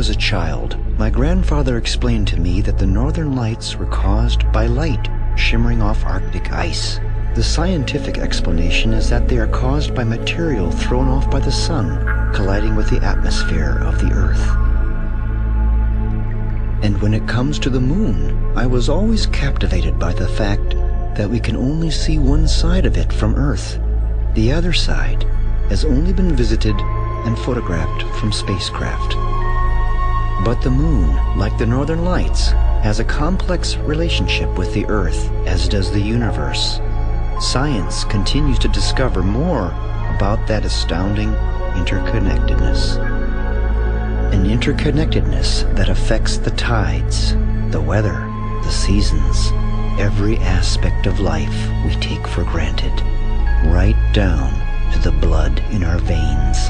was a child, my grandfather explained to me that the northern lights were caused by light shimmering off Arctic ice. The scientific explanation is that they are caused by material thrown off by the sun colliding with the atmosphere of the Earth. And when it comes to the moon, I was always captivated by the fact that we can only see one side of it from Earth. The other side has only been visited and photographed from spacecraft. But the moon, like the northern lights, has a complex relationship with the Earth, as does the universe. Science continues to discover more about that astounding interconnectedness. An interconnectedness that affects the tides, the weather, the seasons, every aspect of life we take for granted, right down to the blood in our veins.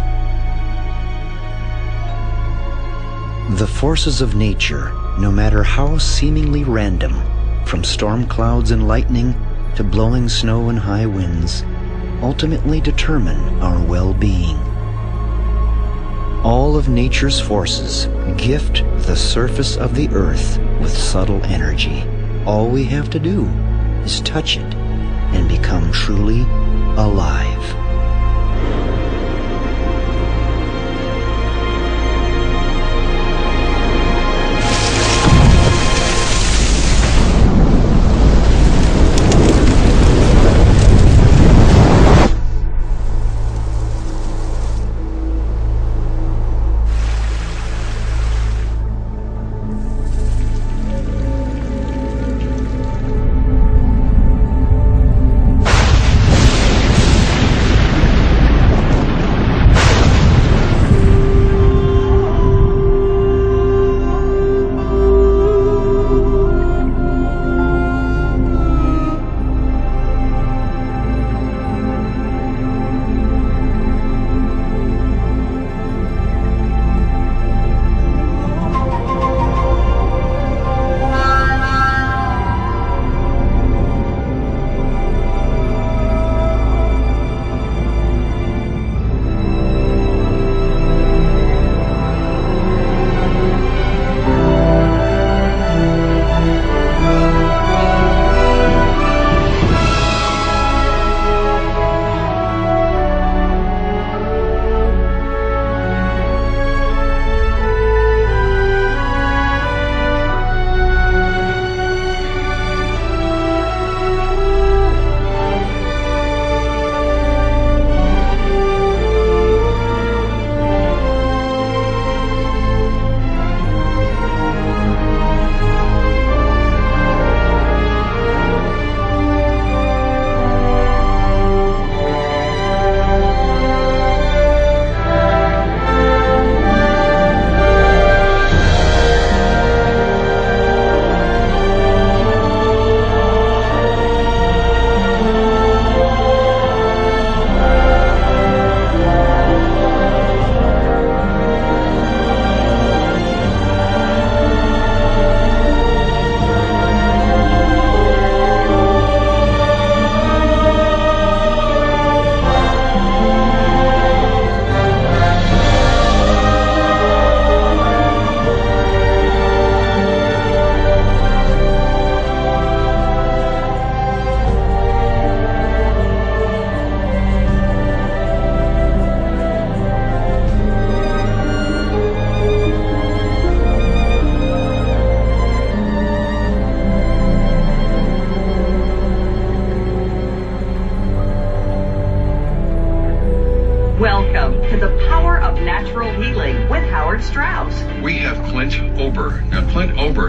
The forces of nature, no matter how seemingly random, from storm clouds and lightning to blowing snow and high winds, ultimately determine our well-being. All of nature's forces gift the surface of the Earth with subtle energy. All we have to do is touch it and become truly alive.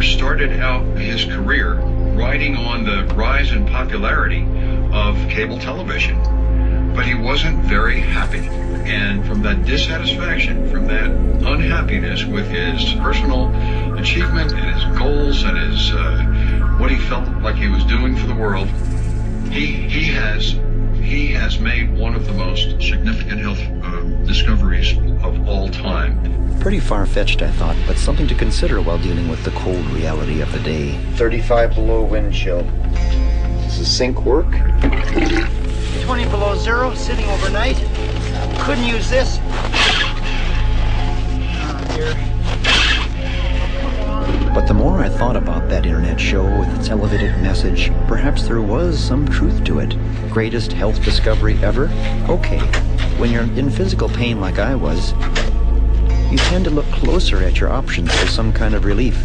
Started out his career riding on the rise in popularity of cable television, but he wasn't very happy. And from that dissatisfaction, from that unhappiness with his personal achievement and his goals and his what he felt like he was doing for the world, he has made one of the most significant health discoveries of all time. Pretty far-fetched, I thought, but something to consider while dealing with the cold reality of the day. 35 below wind chill. Does the sink work? 20 below zero, sitting overnight. Couldn't use this. Oh dear. But the more I thought about that internet show with its elevated message, perhaps there was some truth to it. Greatest health discovery ever? Okay, when you're in physical pain like I was, you tend to look closer at your options for some kind of relief.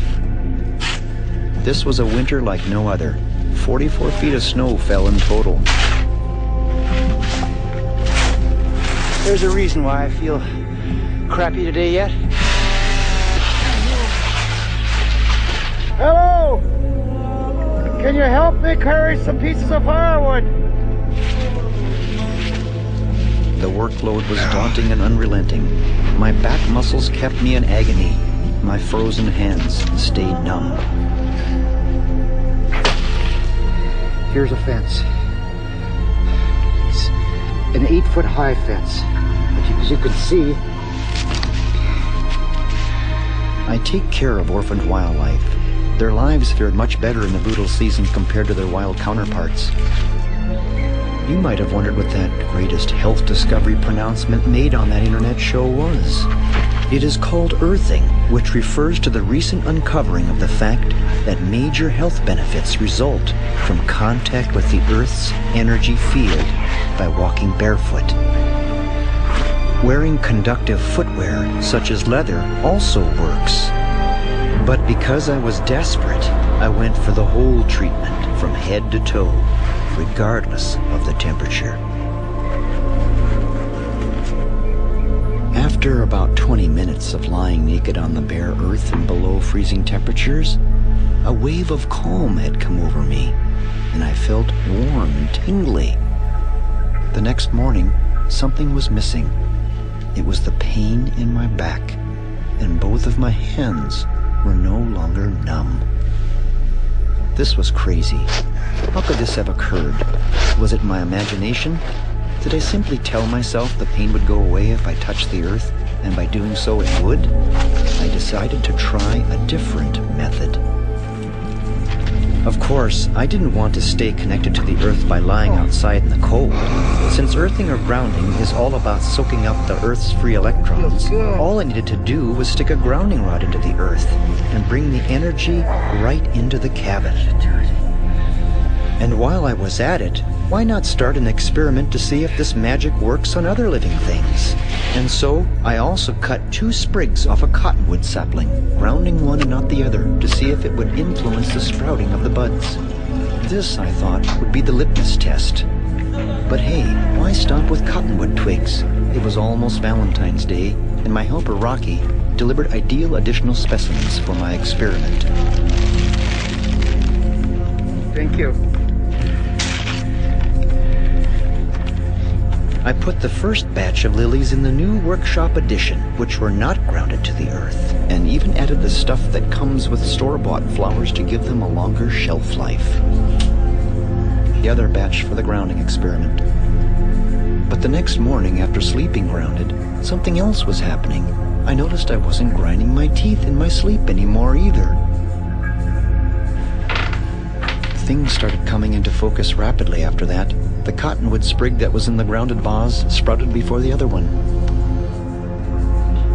This was a winter like no other. 44 feet of snow fell in total. There's a reason why I feel crappy today yet. Hello! Can you help me carry some pieces of firewood? The workload was daunting and unrelenting. My back muscles kept me in agony. My frozen hands stayed numb. Here's a fence. It's an 8-foot-high fence. But as you can see, I take care of orphaned wildlife. Their lives fared much better in the brutal season compared to their wild counterparts. You might have wondered what that greatest health discovery pronouncement made on that internet show was. It is called earthing, which refers to the recent uncovering of the fact that major health benefits result from contact with the Earth's energy field by walking barefoot. Wearing conductive footwear, such as leather, also works. But because I was desperate, I went for the whole treatment from head to toe, regardless of the temperature. After about 20 minutes of lying naked on the bare earth and below freezing temperatures, a wave of calm had come over me, and I felt warm and tingly. The next morning, something was missing. It was the pain in my back, and both of my hands were no longer numb. This was crazy. How could this have occurred? Was it my imagination? Did I simply tell myself the pain would go away if I touched the earth, and by doing so it would? I decided to try a different method. Of course, I didn't want to stay connected to the earth by lying outside in the cold. Since earthing or grounding is all about soaking up the earth's free electrons, all I needed to do was stick a grounding rod into the earth and bring the energy right into the cabin. And while I was at it, why not start an experiment to see if this magic works on other living things? And so, I also cut 2 sprigs off a cottonwood sapling, grounding one and not the other, to see if it would influence the sprouting of the buds. This, I thought, would be the litmus test. But hey, why stop with cottonwood twigs? It was almost Valentine's Day, and my helper Rocky delivered ideal additional specimens for my experiment. thank you. I put the first batch of lilies in the new workshop edition, which were not grounded to the earth, and even added the stuff that comes with store-bought flowers to give them a longer shelf life. The other batch for the grounding experiment. But the next morning, after sleeping grounded, something else was happening. I noticed I wasn't grinding my teeth in my sleep anymore either. Things started coming into focus rapidly after that. The cottonwood sprig that was in the grounded vase sprouted before the other one.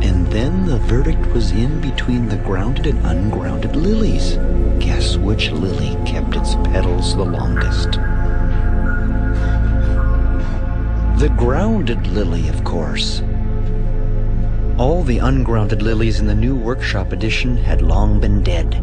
And then the verdict was in between the grounded and ungrounded lilies. Guess which lily kept its petals the longest? The grounded lily, of course. All the ungrounded lilies in the new workshop edition had long been dead.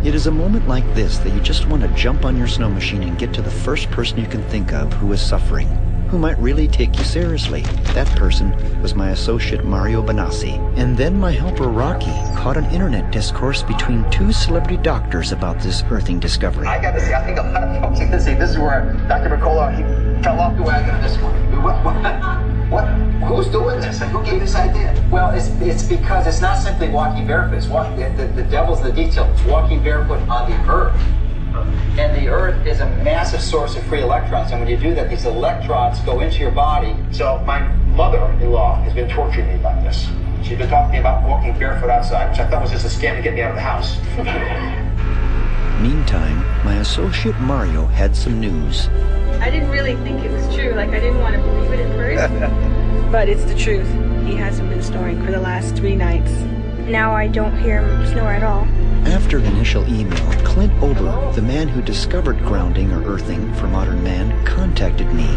It is a moment like this that you just want to jump on your snow machine and get to the first person you can think of who is suffering, who might really take you seriously. That person was my associate Mario Benassi. And then my helper Rocky caught an internet discourse between 2 celebrity doctors about this earthing discovery. I got to say, I think a lot of folks are going to say this is where Dr. Mercola, he fell off the wagon on this one. What? Who's doing this? And who gave this idea? Well, it's because it's not simply walking barefoot. It's the devil's in the detail. It's walking barefoot on the earth. And the earth is a massive source of free electrons. And when you do that, these electrons go into your body. So my mother-in-law has been torturing me about this. She's been talking to me about walking barefoot outside, which I thought was just a scam to get me out of the house. Meantime, my associate Mario had some news. I didn't really think it was true. Like, I didn't want to believe it at first. But it's the truth. He hasn't been snoring for the last 3 nights. Now I don't hear him snore at all. After the initial email, Clint Ober, the man who discovered grounding or earthing for modern man, contacted me.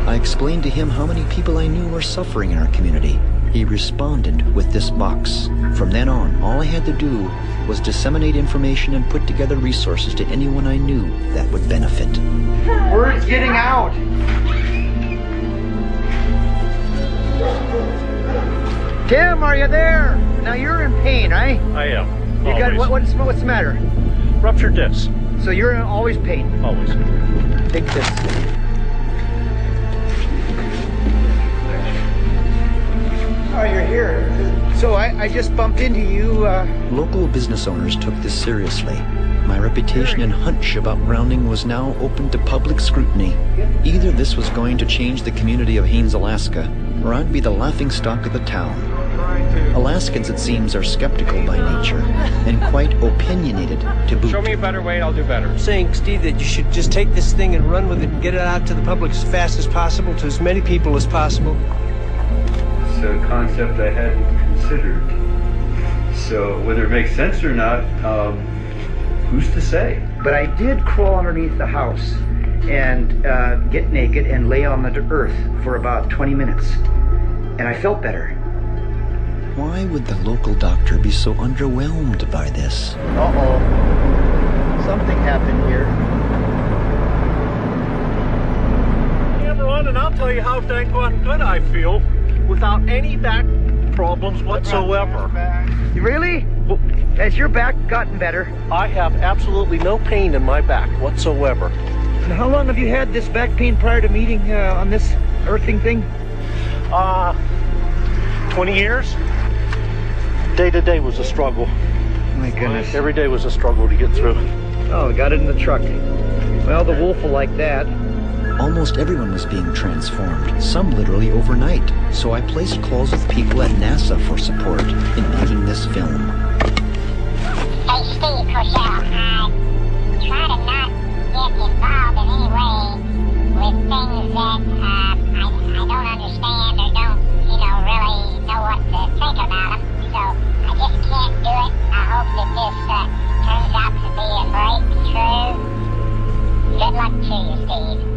I explained to him how many people I knew were suffering in our community. He responded with this box. From then on, all I had to do was disseminate information and put together resources to anyone I knew that would benefit. Word's getting out. Tim, are you there? Now you're in pain, right? I am. You got what's the matter? Ruptured disc. So you're in always pain. Always. Take this. Oh, you're here. So I just bumped into you. Local business owners took this seriously. My reputation and hunch about grounding was now open to public scrutiny. Either this was going to change the community of Haines, Alaska, or I'd be the laughingstock of the town. Alaskans, it seems, are skeptical by nature and quite opinionated to boot. Show me a better way, I'll do better. Saying, Steve, that you should just take this thing and run with it and get it out to the public as fast as possible, to as many people as possible. It's a concept I hadn't considered. So whether it makes sense or not, who's to say? But I did crawl underneath the house and get naked and lay on the earth for about 20 minutes. And I felt better. Why would the local doctor be so underwhelmed by this? Uh-oh. Something happened here. Yeah, everyone, and I'll tell you how dang good I feel without any back problems whatsoever. Really? Has your back gotten better? I have absolutely no pain in my back whatsoever. And how long have you had this back pain prior to meeting on this earthing thing? 20 years. Day to day was a struggle. My goodness. Every day was a struggle to get through. Oh, got it in the truck. Well, the wolf will like that. Almost everyone was being transformed, some literally overnight, so I placed calls with people at NASA for support in making this film. Hey, Steve, Cochelle, try to not get involved in any way with things that I don't understand or don't, really know what to think about them. So I just can't do it. I hope that this turns out to be a breakthrough. Good luck to you, Steve.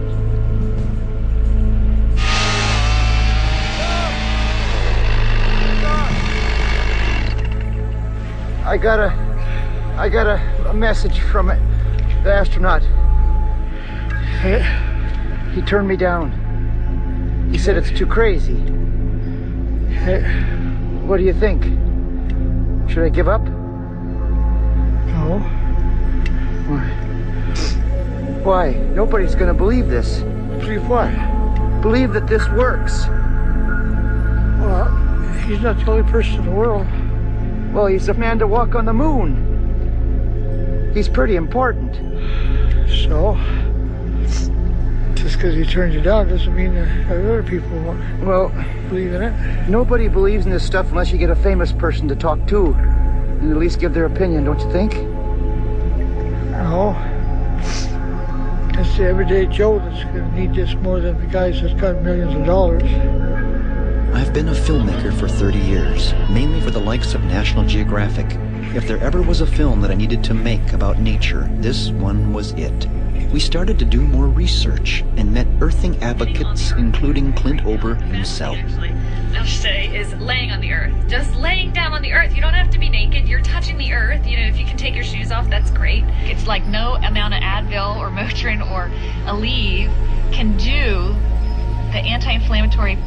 I got a message from the astronaut. He turned me down. He said it's too crazy. What do you think? Should I give up? No. Why? Nobody's gonna believe this. Believe what? Believe that this works. Well, he's not the only person in the world. Well, he's the man to walk on the moon. He's pretty important. So? Just because he turned you down doesn't mean that other people won't believe in it. Nobody believes in this stuff unless you get a famous person to talk to and at least give their opinion, don't you think? No. It's the everyday Joe that's going to need this more than the guys that's got millions of dollars. I've been a filmmaker for 30 years, mainly for the likes of National Geographic. If there ever was a film that I needed to make about nature, this one was it. We started to do more research and met earthing advocates, including Clint Ober himself. I'll say is laying on the earth. Just laying down on the earth. You don't have to be naked. You're touching the earth. If you can take your shoes off, that's great. It's like no amount of Advil or Motrin or Aleve can do the anti-inflammatory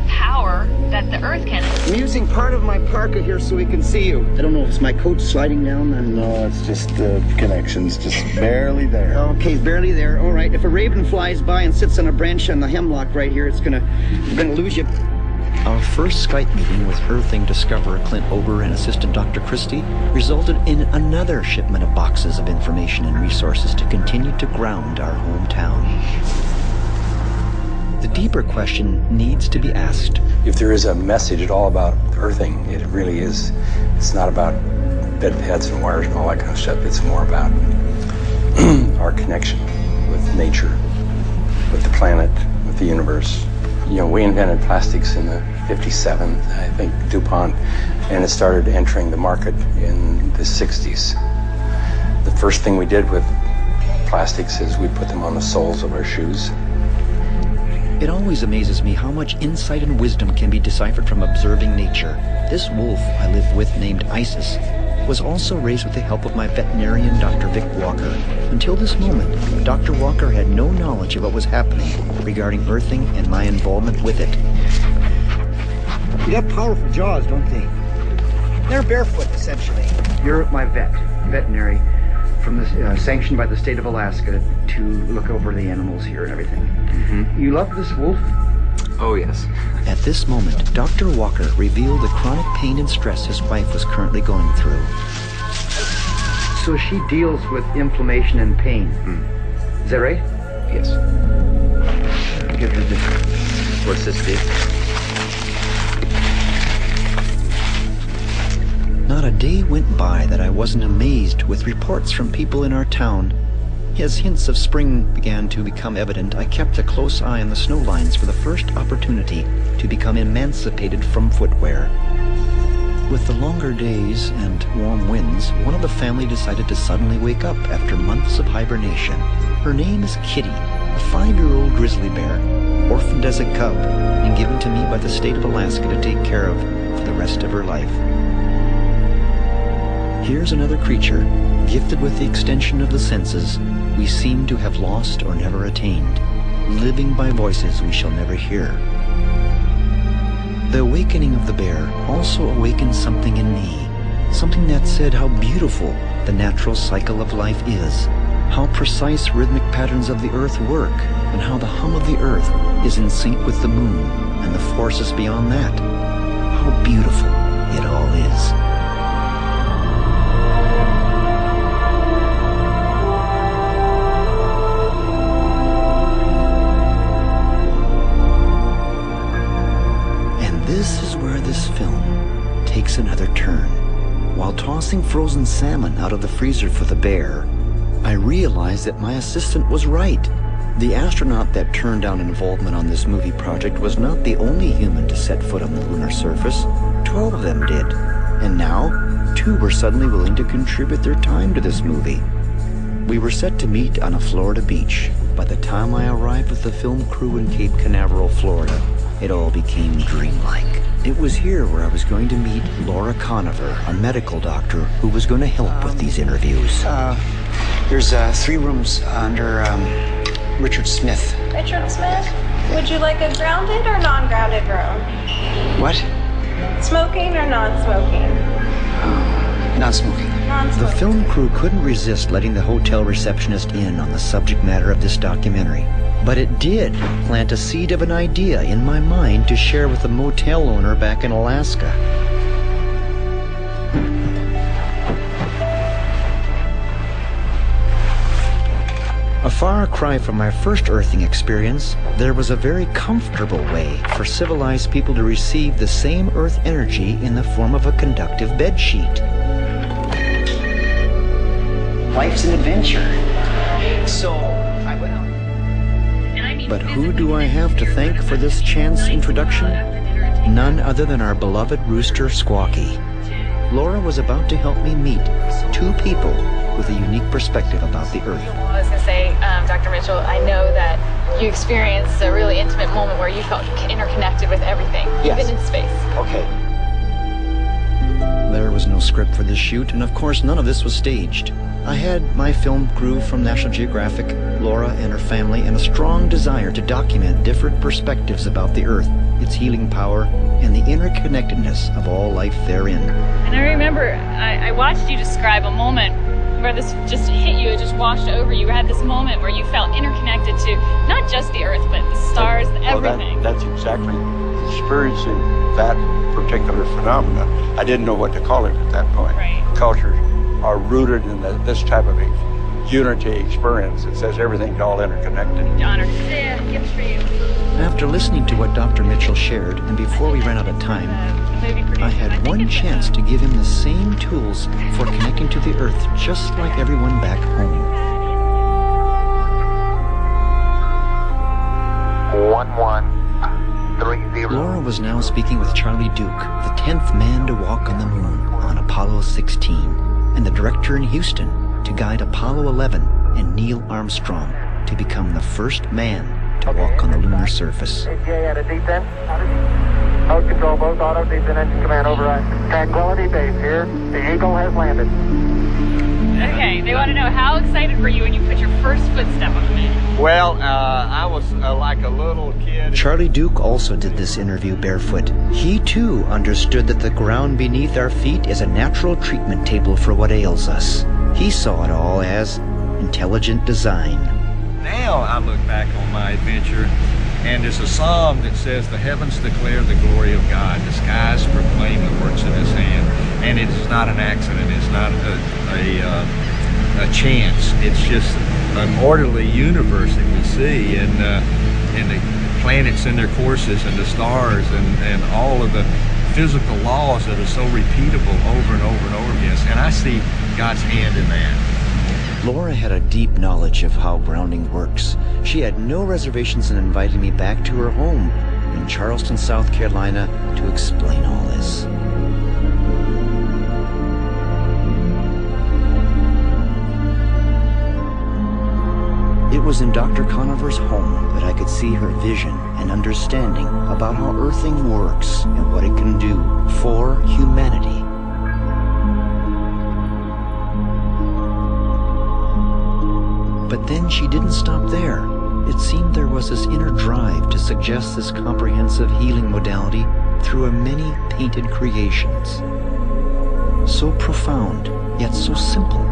power that the earth can. I'm using part of my parka here so we can see you. I don't know if it's my coat sliding down. No, it's just the connections, just barely there. Okay, barely there. All right. If a raven flies by and sits on a branch on the hemlock right here, we're gonna lose you. Our first Skype meeting with earthing discoverer Clint Ober and assistant Dr. Christie resulted in another shipment of boxes of information and resources to continue to ground our hometown. The deeper question needs to be asked. If there is a message at all about earthing, it really is. It's not about bed pads and wires and all that kind of stuff. It's more about our connection with nature, with the planet, with the universe. We invented plastics in the 57. I think DuPont and it started entering the market in the 60s. The first thing we did with plastics is we put them on the soles of our shoes. It always amazes me how much insight and wisdom can be deciphered from observing nature. This wolf I live with, named Isis, was also raised with the help of my veterinarian, Dr. Vic Walker. Until this moment, Dr. Walker had no knowledge of what was happening regarding earthing and my involvement with it. They have powerful jaws, don't they? They're barefoot, essentially. You're my veterinary, from the sanctioned by the state of Alaska to look over the animals here and everything. Mm-hmm. You love this wolf? Oh, yes. At this moment, Dr. Walker revealed the chronic pain and stress his wife was currently going through. So she deals with inflammation and pain. Is that right? Yes. Give her this. What's this, Steve? Not a day went by that I wasn't amazed with reports from people in our town. As hints of spring began to become evident, I kept a close eye on the snow lines for the first opportunity to become emancipated from footwear. With the longer days and warm winds, one of the family decided to suddenly wake up after months of hibernation. Her name is Kitty, a 5-year-old grizzly bear, orphaned as a cub and given to me by the state of Alaska to take care of for the rest of her life. Here's another creature, gifted with the extension of the senses we seem to have lost or never attained, living by voices we shall never hear. The awakening of the bear also awakened something in me, something that said how beautiful the natural cycle of life is, how precise rhythmic patterns of the earth work, and how the hum of the earth is in sync with the moon and the forces beyond that. How beautiful it all is. This is where this film takes another turn. While tossing frozen salmon out of the freezer for the bear, I realized that my assistant was right. The astronaut that turned down involvement on this movie project was not the only human to set foot on the lunar surface. 12 of them did. And now, 2 were suddenly willing to contribute their time to this movie. We were set to meet on a Florida beach. By the time I arrived with the film crew in Cape Canaveral, Florida, it all became dreamlike. It was here where I was going to meet Laura Conover, a medical doctor who was going to help with these interviews. There's 3 rooms under Richard Smith. Richard Smith? Would you like a grounded or non-grounded room? What? Smoking or non-smoking? Non-smoking. The film crew couldn't resist letting the hotel receptionist in on the subject matter of this documentary. But it did plant a seed of an idea in my mind to share with the motel owner back in Alaska. A far cry from my first earthing experience, there was a very comfortable way for civilized people to receive the same earth energy in the form of a conductive bedsheet. Life's an adventure. So I went out. But who do I have to thank for this chance introduction? None other than our beloved rooster, Squawky. Laura was about to help me meet 2 people with a unique perspective about the earth. I was going to say, Dr. Mitchell, I know that you experienced a really intimate moment where you felt interconnected with everything, yes. Even in space. Okay. There was no script for this shoot, and of course none of this was staged. I had my film crew from National Geographic, Laura and her family, and a strong desire to document different perspectives about the Earth, its healing power, and the interconnectedness of all life therein. And I remember I watched you describe a moment where this just hit you, it just washed over you. You had this moment where you felt interconnected to not just the Earth, but the stars, everything. That's exactly experiencing that particular phenomenon. I didn't know what to call it at that point. Right. Cultures are rooted in this type of unity experience. It says everything's all interconnected. Honored. Yeah, gift for you. After listening to what Dr. Mitchell shared, and before we ran out of time, I had one chance to give him the same tools for connecting to the Earth, just like everyone back home. 1130 Laura was now speaking with Charlie Duke, the 10th man to walk on the moon on Apollo 16, and the director in Houston to guide Apollo 11 and Neil Armstrong to become the first man to walk on the lunar surface. ATA at a descent. Mode control, both auto, descent engine command override. Tranquility Base here. The Eagle has landed. Okay, they want to know how excited were you when you put your first footstep on the moon? Well, I was like a little kid. Charlie Duke also did this interview barefoot. He too understood that the ground beneath our feet is a natural treatment table for what ails us. He saw it all as intelligent design. Now I look back on my adventure, and there's a psalm that says, "The heavens declare the glory of God, the skies proclaim the works of His hand." And it is not an accident. It's not a chance. It's just an orderly universe that we see, and the planets and their courses, and the stars, and all of the physical laws that are so repeatable over and over and over again. And I see God's hand in that. Laura had a deep knowledge of how grounding works. She had no reservations in inviting me back to her home in Charleston, South Carolina, to explain all this. It was in Dr. Conover's home that I could see her vision and understanding about how earthing works and what it can do for humanity. But then she didn't stop there. It seemed there was this inner drive to suggest this comprehensive healing modality through her many painted creations. So profound, yet so simple,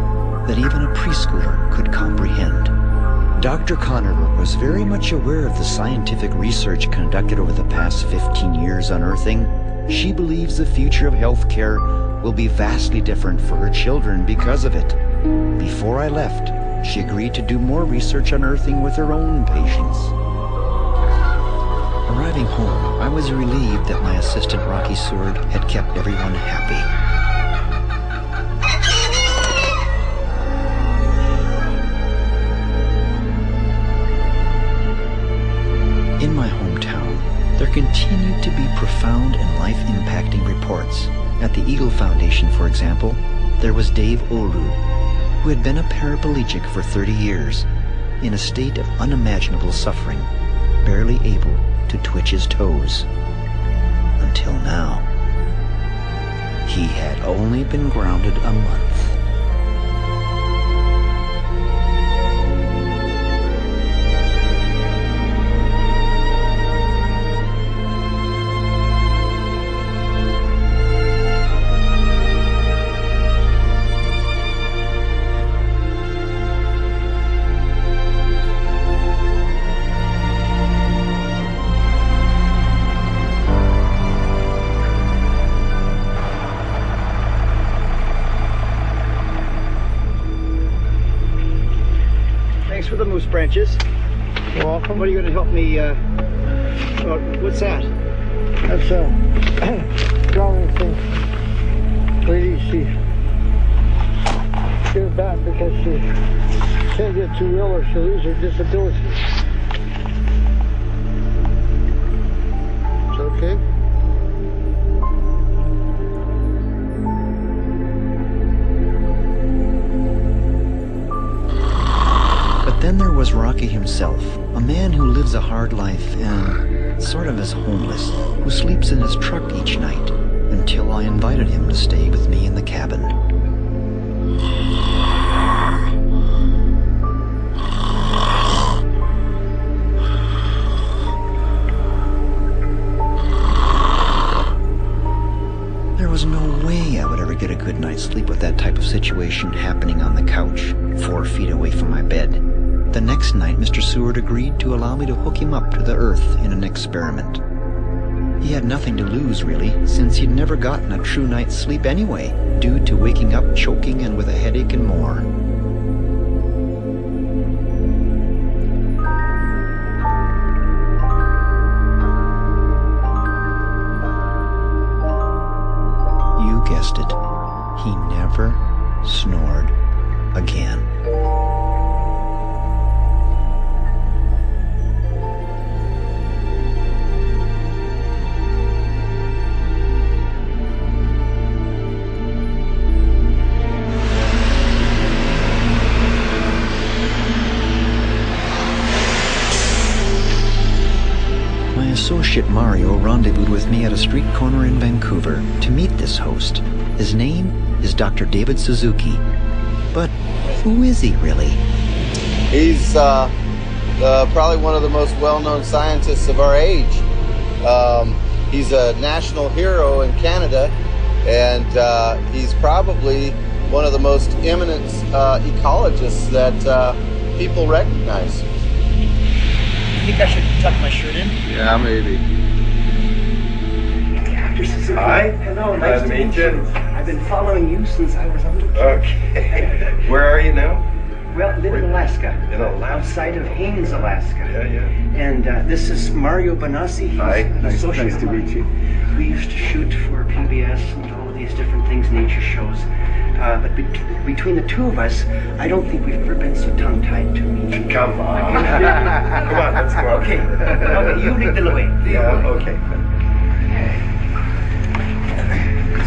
that even a preschooler could comprehend. Dr. Conover was very much aware of the scientific research conducted over the past 15 years on earthing. She believes the future of healthcare will be vastly different for her children because of it. Before I left, she agreed to do more research on earthing with her own patients. Arriving home, I was relieved that my assistant Rocky Seward had kept everyone happy. In my hometown, there continued to be profound and life-impacting reports. At the Eagle Foundation, for example, there was Dave Oru, who had been a paraplegic for 30 years, in a state of unimaginable suffering, barely able to twitch his toes. Until now. He had only been grounded a month. For the moose branches. You're welcome. What are you going to help me, what's that? That's a drawing thing. Lady, she get it back because she can't get too ill or she'll lose her disability. Is that okay? Then there was Rocky himself, a man who lives a hard life and sort of is homeless, who sleeps in his truck each night, until I invited him to stay with me in the cabin. There was no way I would ever get a good night's sleep with that type of situation happening on the couch, 4 feet away from my bed. The next night, Mr. Seward agreed to allow me to hook him up to the earth in an experiment. He had nothing to lose, really, since he'd never gotten a true night's sleep anyway, due to waking up choking and with a headache and more. You guessed it. He never snored again. associate Mario rendezvoused with me at a street corner in Vancouver to meet this host. His name is Dr. David Suzuki. But who is he really? He's probably one of the most well-known scientists of our age. He's a national hero in Canada, and he's probably one of the most eminent ecologists that people recognize. I think I should tuck my shirt in. Yeah, maybe. Dr. Suzuki. Hi. Hello, nice to meet you. I've been following you since I was a little kid. Okay. Where are you now? Well, I live in Alaska. In Alaska? Outside of Haines, Alaska. Yeah. And this is Mario Benassi. He's Hi. an associate Nice to of mine. meet you. We used to shoot for PBS and all of these different things, nature shows. But between the two of us, I don't think we've ever been so tongue-tied to meet. Come on. Come on, let's go. Okay, you lead the way. Yeah, okay.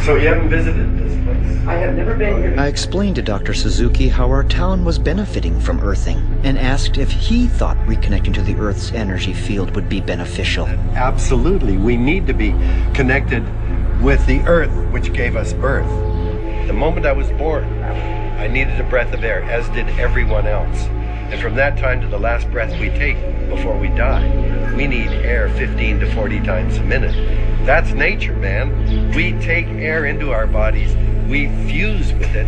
So you haven't visited this place? I have never been here. I explained to Dr. Suzuki how our town was benefiting from earthing and asked if he thought reconnecting to the Earth's energy field would be beneficial. Absolutely. We need to be connected with the Earth, which gave us birth. The moment I was born, I needed a breath of air, as did everyone else. And from that time to the last breath we take before we die, we need air 15 to 40 times a minute. That's nature, man. We take air into our bodies, we fuse with it,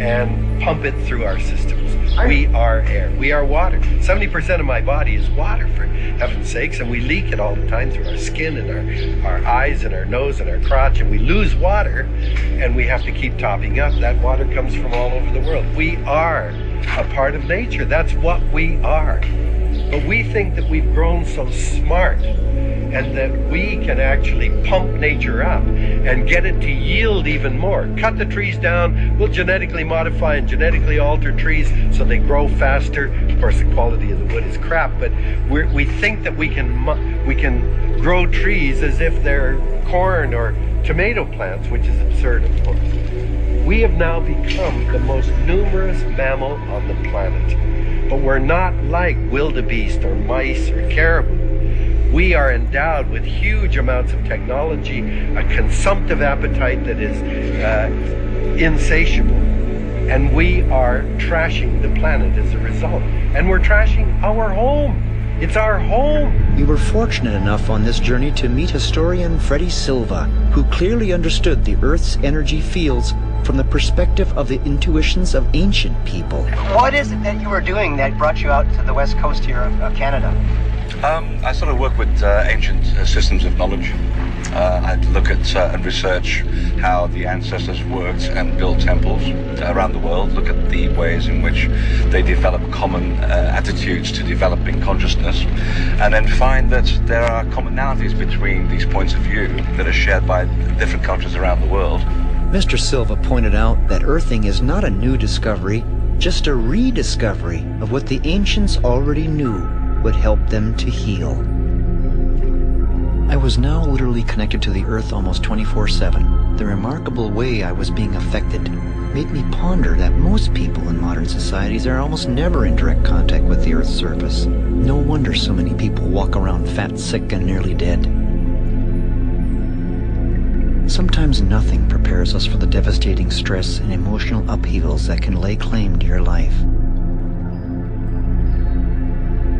and pump it through our systems. We are air. We are water. 70% of my body is water, for heaven's sakes, and we leak it all the time through our skin and our eyes and our nose and our crotch, and we lose water, and we have to keep topping up. That water comes from all over the world. We are a part of nature. That's what we are. But we think that we've grown so smart and that we can actually pump nature up and get it to yield even more. Cut the trees down, we'll genetically modify and genetically alter trees so they grow faster. Of course, the quality of the wood is crap, but we think that we can grow trees as if they're corn or tomato plants, which is absurd, of course. We have now become the most numerous mammal on the planet, but we're not like wildebeest or mice or caribou. We are endowed with huge amounts of technology, a consumptive appetite that is insatiable, and we are trashing the planet as a result. And we're trashing our home. It's our home. We were fortunate enough on this journey to meet historian Freddie Silva, who clearly understood the Earth's energy fields from the perspective of the intuitions of ancient people. What is it that you were doing that brought you out to the west coast here of Canada? I sort of work with ancient systems of knowledge. I look at and research how the ancestors worked and built temples around the world, look at the ways in which they develop common attitudes to developing consciousness, and then find that there are commonalities between these points of view that are shared by different cultures around the world. Mr. Silva pointed out that earthing is not a new discovery, just a rediscovery of what the ancients already knew would help them to heal. I was now literally connected to the earth almost 24/7. The remarkable way I was being affected made me ponder that most people in modern societies are almost never in direct contact with the earth's surface. No wonder so many people walk around fat, sick, and nearly dead. Sometimes nothing prepares us for the devastating stress and emotional upheavals that can lay claim to your life.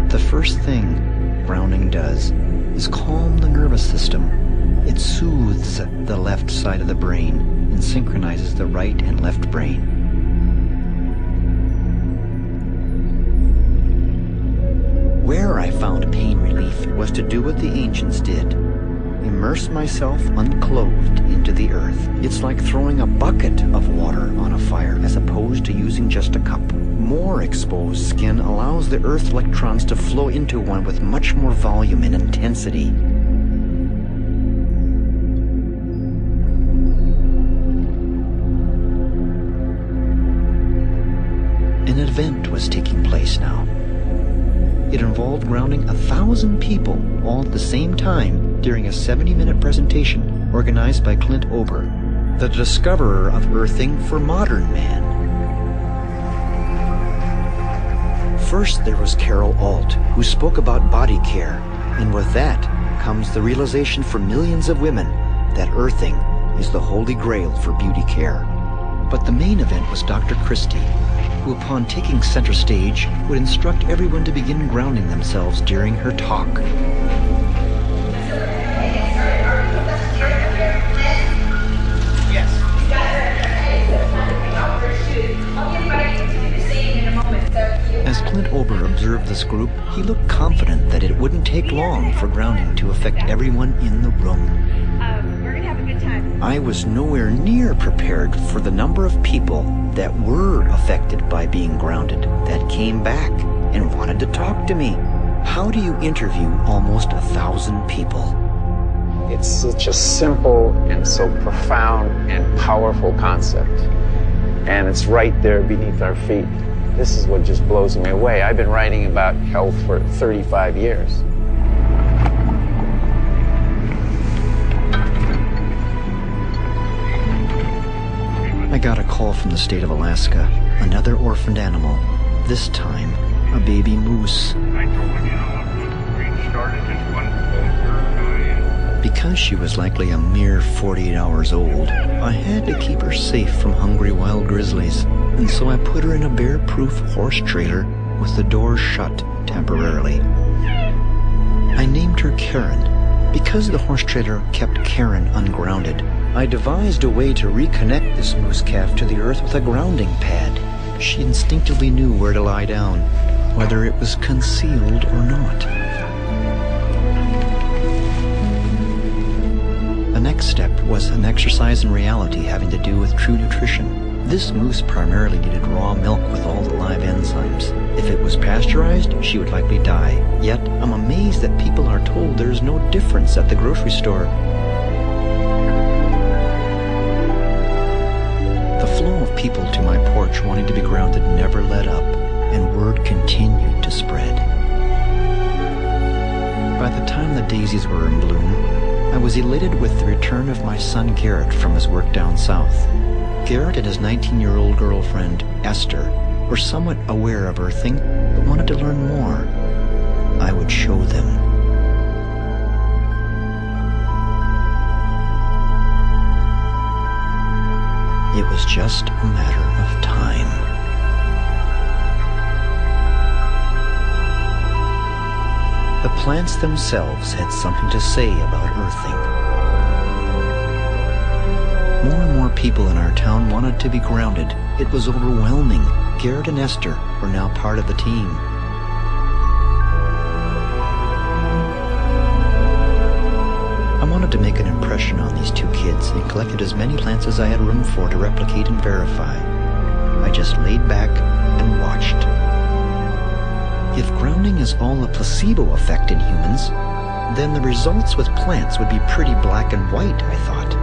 The first thing grounding does is calm the nervous system. It soothes the left side of the brain and synchronizes the right and left brain. Where I found pain relief was to do what the ancients did. Immerse myself unclothed into the earth. It's like throwing a bucket of water on a fire as opposed to using just a cup. More exposed skin allows the earth electrons to flow into one with much more volume and intensity. An event was taking place now. It involved grounding 1,000 people all at the same time during a 70-minute presentation organized by Clint Ober, the discoverer of earthing for modern man. First, there was Carol Alt, who spoke about body care, and with that comes the realization for millions of women that earthing is the holy grail for beauty care. But the main event was Dr. Christie, who upon taking center stage would instruct everyone to begin grounding themselves during her talk. As Clint Ober observed this group, he looked confident that it wouldn't take long for grounding to affect everyone in the room. We're gonna have a good time. I was nowhere near prepared for the number of people that were affected by being grounded, that came back and wanted to talk to me. How do you interview almost 1,000 people? It's such a simple and so profound and powerful concept. And it's right there beneath our feet. This is what just blows me away. I've been writing about health for 35 years. I got a call from the state of Alaska, another orphaned animal, this time a baby moose. Because she was likely a mere 48 hours old, I had to keep her safe from hungry wild grizzlies, and so I put her in a bear-proof horse trailer with the doors shut temporarily. I named her Karen. Because the horse trailer kept Karen ungrounded, I devised a way to reconnect this moose calf to the earth with a grounding pad. She instinctively knew where to lie down, whether it was concealed or not. The next step was an exercise in reality having to do with true nutrition. This moose primarily needed raw milk with all the live enzymes. If it was pasteurized, she would likely die. Yet, I'm amazed that people are told there's no difference at the grocery store. The flow of people to my porch wanting to be grounded never let up, and word continued to spread. By the time the daisies were in bloom, I was elated with the return of my son Garrett from his work down south. Garrett and his 19-year-old girlfriend, Esther, were somewhat aware of earthing, but wanted to learn more. I would show them. It was just a matter of time. The plants themselves had something to say about earthing. More and more people in our town wanted to be grounded. It was overwhelming. Garrett and Esther were now part of the team. I wanted to make an impression on these two kids and collected as many plants as I had room for to replicate and verify. I just laid back and watched. If grounding is all a placebo effect in humans, then the results with plants would be pretty black and white, I thought.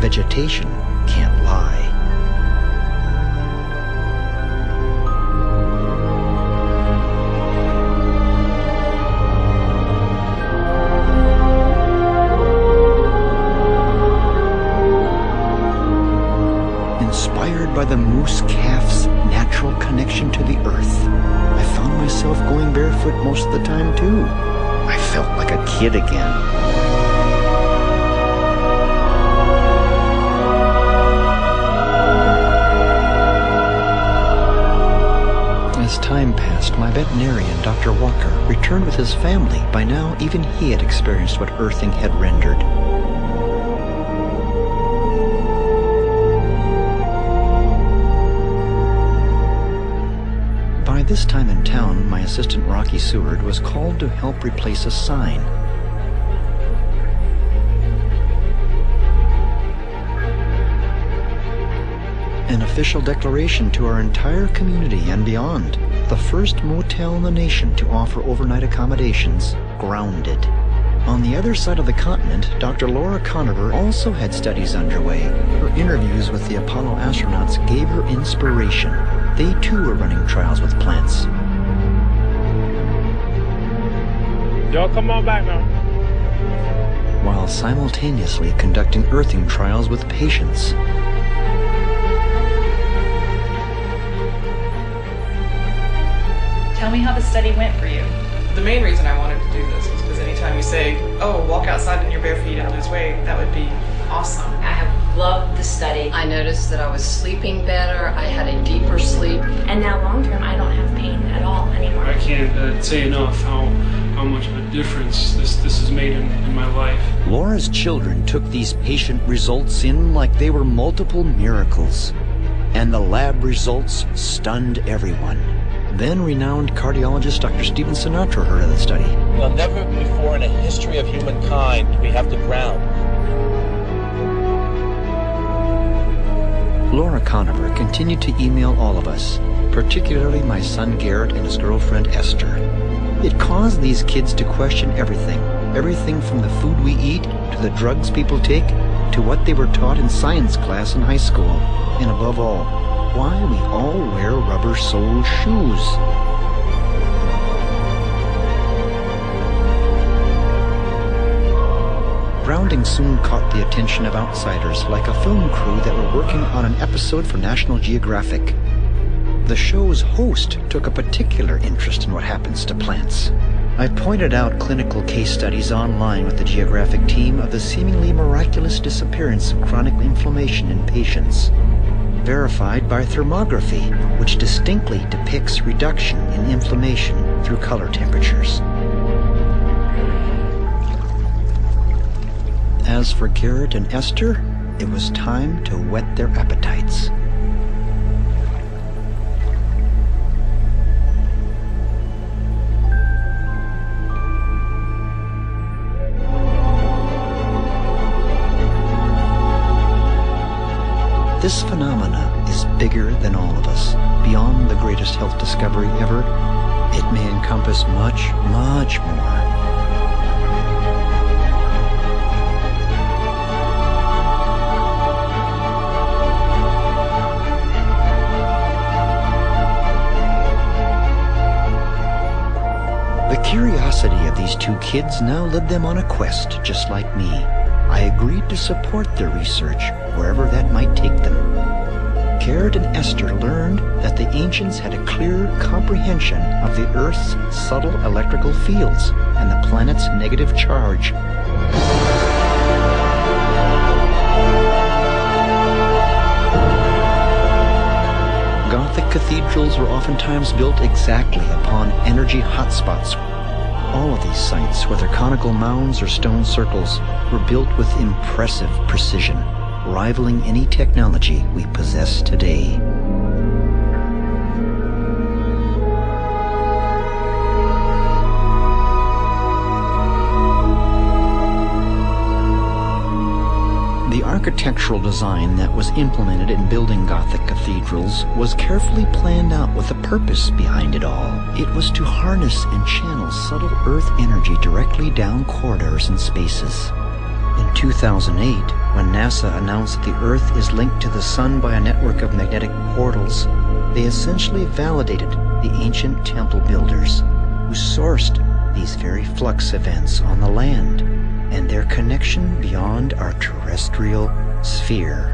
Vegetation can't lie. Inspired by the moose calf's natural connection to the earth, I found myself going barefoot most of the time too. I felt like a kid again. As time passed, my veterinarian, Dr. Walker, returned with his family. By now, even he had experienced what earthing had rendered. By this time in town, my assistant Rocky Seward was called to help replace a sign. An official declaration to our entire community and beyond. The first motel in the nation to offer overnight accommodations, grounded. On the other side of the continent, Dr. Laura Conover also had studies underway. Her interviews with the Apollo astronauts gave her inspiration. They too were running trials with plants. Y'all come on back now. While simultaneously conducting earthing trials with patients. Tell me how the study went for you. The main reason I wanted to do this was because anytime you say, oh, walk outside in your bare feet and lose weight, that would be awesome. I have loved the study. I noticed that I was sleeping better. I had a deeper sleep. And now long term, I don't have pain at all anymore. I can't say enough how much of a difference this has made in my life. Laura's children took these patient results in like they were multiple miracles. And the lab results stunned everyone. Then renowned cardiologist Dr. Stephen Sinatra heard of the study. Well, never before in a history of humankind do we have the ground. Laura Conover continued to email all of us, particularly my son Garrett and his girlfriend Esther. It caused these kids to question everything. Everything from the food we eat, to the drugs people take, to what they were taught in science class in high school. And above all, why we all wear rubber-soled shoes. Grounding soon caught the attention of outsiders, like a film crew that were working on an episode for National Geographic. The show's host took a particular interest in what happens to plants. I pointed out clinical case studies online with the Geographic team of the seemingly miraculous disappearance of chronic inflammation in patients, verified by thermography, which distinctly depicts reduction in inflammation through color temperatures. As for Garrett and Esther, it was time to whet their appetites. This phenomena is bigger than all of us, beyond the greatest health discovery ever. It may encompass much, much more. The curiosity of these two kids now led them on a quest just like me. I agreed to support their research, wherever that might take them. Garrett and Esther learned that the ancients had a clear comprehension of the Earth's subtle electrical fields and the planet's negative charge. Gothic cathedrals were oftentimes built exactly upon energy hotspots. All of these sites, whether conical mounds or stone circles, were built with impressive precision, rivaling any technology we possess today. The architectural design that was implemented in building Gothic cathedrals was carefully planned out with a purpose behind it all. It was to harness and channel subtle Earth energy directly down corridors and spaces. In 2008, when NASA announced that the Earth is linked to the Sun by a network of magnetic portals, they essentially validated the ancient temple builders who sourced these very flux events on the land and their connection beyond our terrestrial sphere.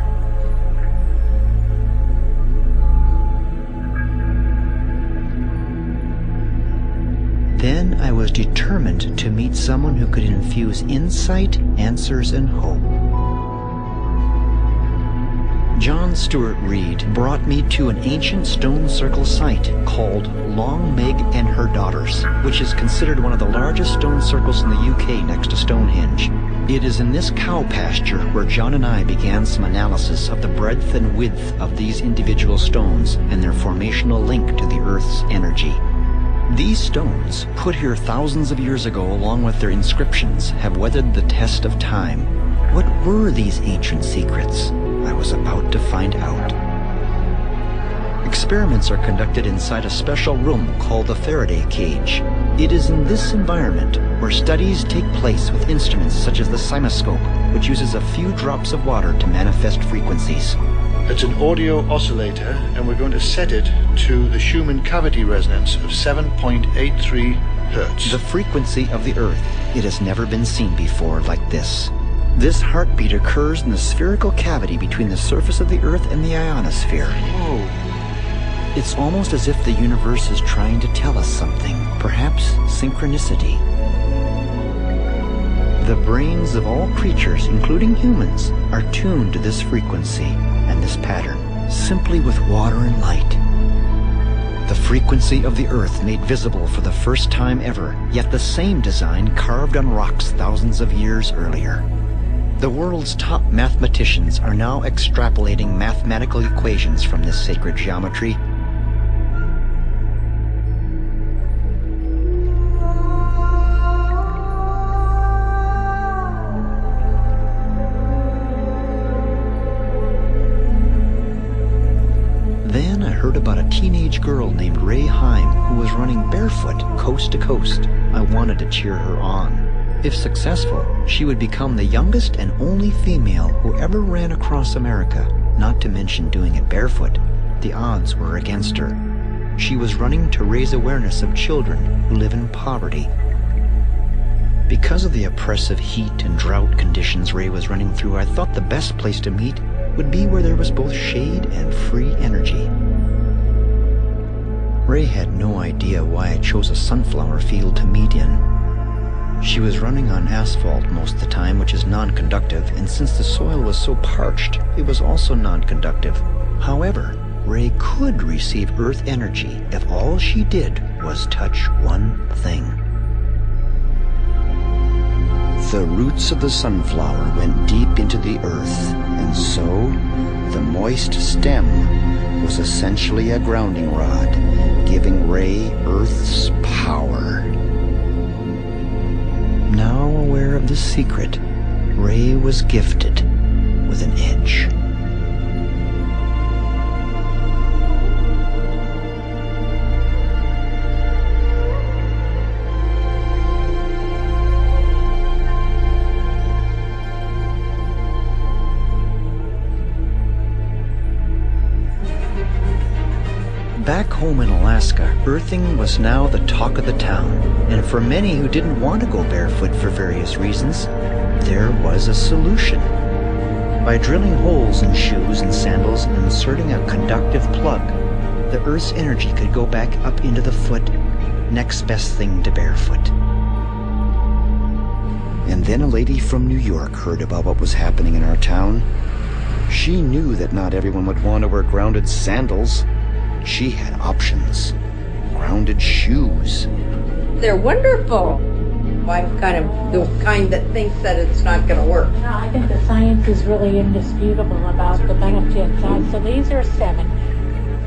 Then I was determined to meet someone who could infuse insight, answers, and hope. John Stuart Reed brought me to an ancient stone circle site called Long Meg and Her Daughters, which is considered one of the largest stone circles in the UK next to Stonehenge. It is in this cow pasture where John and I began some analysis of the breadth and width of these individual stones and their formational link to the Earth's energy. These stones, put here thousands of years ago along with their inscriptions, have weathered the test of time. What were these ancient secrets? I was about to find out. Experiments are conducted inside a special room called the Faraday cage. It is in this environment where studies take place with instruments such as the cymoscope, which uses a few drops of water to manifest frequencies. It's an audio oscillator, and we're going to set it to the Schumann cavity resonance of 7.83 hertz. The frequency of the Earth. It has never been seen before like this. This heartbeat occurs in the spherical cavity between the surface of the Earth and the ionosphere. Whoa. It's almost as if the universe is trying to tell us something, perhaps synchronicity. The brains of all creatures, including humans, are tuned to this frequency and this pattern, simply with water and light. The frequency of the Earth made visible for the first time ever, yet the same design carved on rocks thousands of years earlier. The world's top mathematicians are now extrapolating mathematical equations from this sacred geometry. Then I heard about a teenage girl named Ray Heim who was running barefoot coast to coast. I wanted to cheer her on. If successful, she would become the youngest and only female who ever ran across America, not to mention doing it barefoot. The odds were against her. She was running to raise awareness of children who live in poverty. Because of the oppressive heat and drought conditions Ray was running through, I thought the best place to meet would be where there was both shade and free energy. Ray had no idea why I chose a sunflower field to meet in. She was running on asphalt most of the time, which is non-conductive, and since the soil was so parched, it was also non-conductive. However, Ray could receive earth energy if all she did was touch one thing. The roots of the sunflower went deep into the earth, and so the moist stem was essentially a grounding rod, giving Ray Earth's power. Now aware of the secret, Ray was gifted with an edge. Back home in Alaska, earthing was now the talk of the town, and for many who didn't want to go barefoot for various reasons, there was a solution. By drilling holes in shoes and sandals and inserting a conductive plug, the earth's energy could go back up into the foot, next best thing to barefoot. And then a lady from New York heard about what was happening in our town. She knew that not everyone would want to wear grounded sandals. She had options. Grounded shoes. They're wonderful. I'm kind of the kind that thinks that it's not going to work. No, I think the science is really indisputable about the benefits. So these are 7.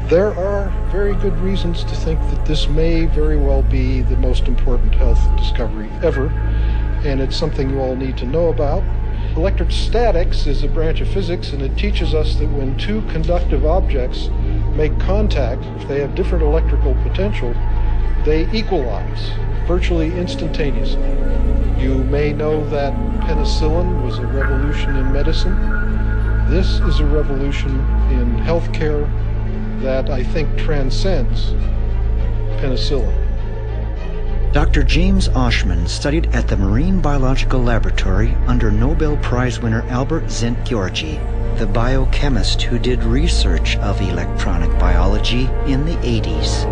There are very good reasons to think that this may very well be the most important health discovery ever, and it's something you all need to know about. Electrostatics is a branch of physics, and it teaches us that when two conductive objects make contact, if they have different electrical potential, they equalize virtually instantaneously. You may know that penicillin was a revolution in medicine. This is a revolution in healthcare that I think transcends penicillin. Dr. James Oshman studied at the Marine Biological Laboratory under Nobel Prize winner Albert Szent-Györgyi, the biochemist who did research of electronic biology in the 80s.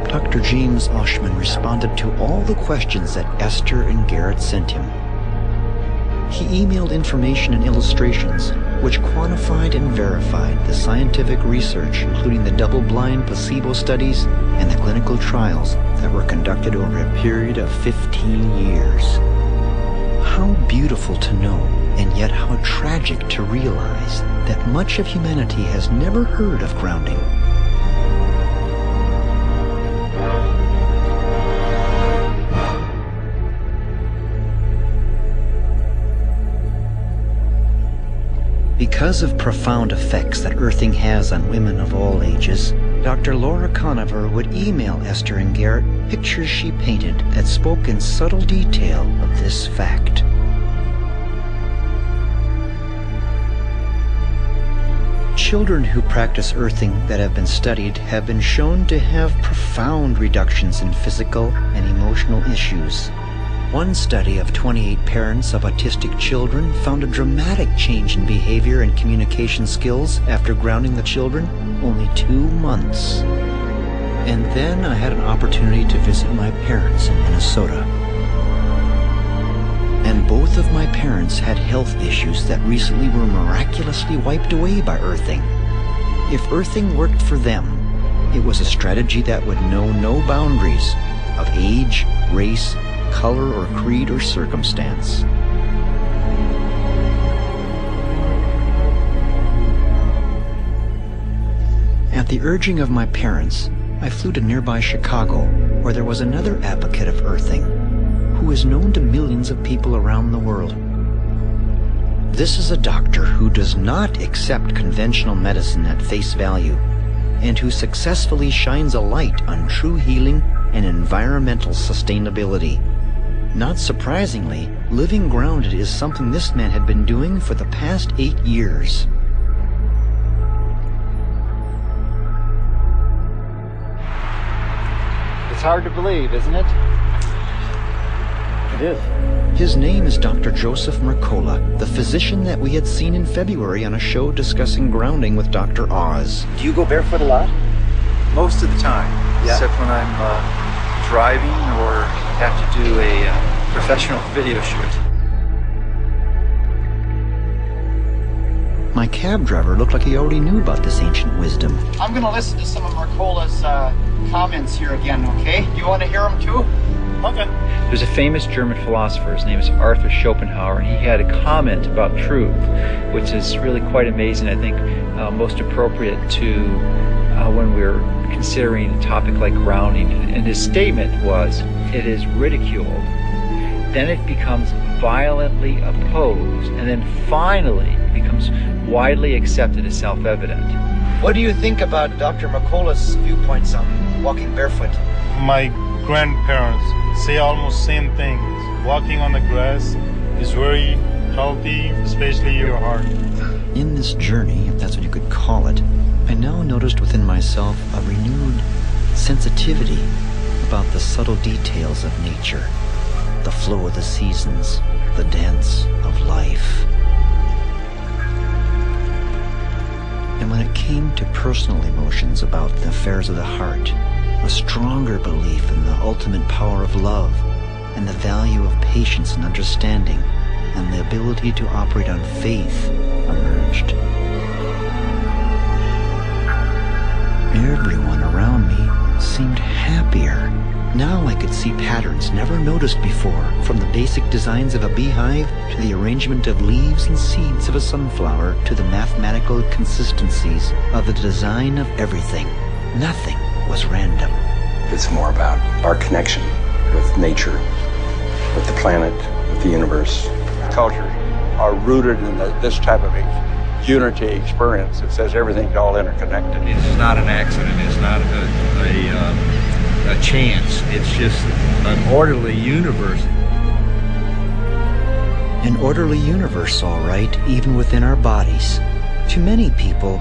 Dr. James Oshman responded to all the questions that Esther and Garrett sent him. He emailed information and illustrations which quantified and verified the scientific research, including the double-blind placebo studies and the clinical trials that were conducted over a period of 15 years. How beautiful to know, and yet how tragic to realize that much of humanity has never heard of grounding. Because of profound effects that earthing has on women of all ages, Dr. Laura Conover would email Esther and Garrett pictures she painted that spoke in subtle detail of this fact. Children who practice earthing that have been studied have been shown to have profound reductions in physical and emotional issues. One study of 28 parents of autistic children found a dramatic change in behavior and communication skills after grounding the children only 2 months. And then I had an opportunity to visit my parents in Minnesota. And both of my parents had health issues that recently were miraculously wiped away by earthing. If earthing worked for them, it was a strategy that would know no boundaries of age, race, color, or creed or circumstance. At the urging of my parents, I flew to nearby Chicago, where there was another advocate of earthing, who is known to millions of people around the world. This is a doctor who does not accept conventional medicine at face value, and who successfully shines a light on true healing and environmental sustainability. Not surprisingly, living grounded is something this man had been doing for the past 8 years. It's hard to believe, isn't it? It is. His name is Dr. Joseph Mercola, the physician that we had seen in February on a show discussing grounding with Dr. Oz. Do you go barefoot a lot? Most of the time, Yeah. except when I'm driving or have to do a professional video shoot. My cab driver looked like he already knew about this ancient wisdom. I'm going to listen to some of Mercola's comments here again, okay? Do you want to hear them too? Okay. There's a famous German philosopher, his name is Arthur Schopenhauer, and he had a comment about truth, which is really quite amazing, I think most appropriate to when we're considering a topic like grounding. And his statement was, it is ridiculed, then it becomes violently opposed, and then finally becomes widely accepted as self-evident. What do you think about Dr. Mercola's viewpoints on walking barefoot? My grandparents say almost same things. Walking on the grass is very healthy, especially your heart. In this journey, if that's what you could call it, I now noticed within myself a renewed sensitivity about the subtle details of nature, the flow of the seasons, the dance of life. And when it came to personal emotions about the affairs of the heart, a stronger belief in the ultimate power of love and the value of patience and understanding and the ability to operate on faith emerged. Everyone around me seemed happier. Now I could see patterns never noticed before, from the basic designs of a beehive to the arrangement of leaves and seeds of a sunflower to the mathematical consistencies of the design of everything. Nothing was random. It's more about our connection with nature, with the planet, with the universe. Cultures are rooted in this type of unity experience. It says everything's all interconnected. It's not an accident. It's not a chance. It's just an orderly universe. An orderly universe, all right, even within our bodies. To many people,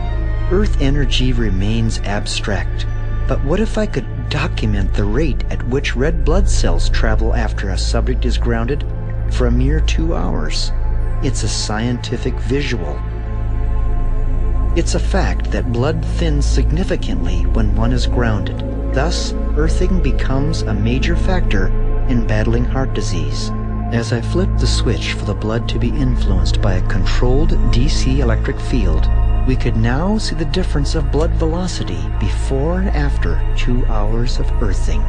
Earth energy remains abstract. But what if I could document the rate at which red blood cells travel after a subject is grounded for a mere 2 hours? It's a scientific visual. It's a fact that blood thins significantly when one is grounded. Thus, earthing becomes a major factor in battling heart disease. As I flipped the switch for the blood to be influenced by a controlled DC electric field, we could now see the difference of blood velocity before and after 2 hours of earthing.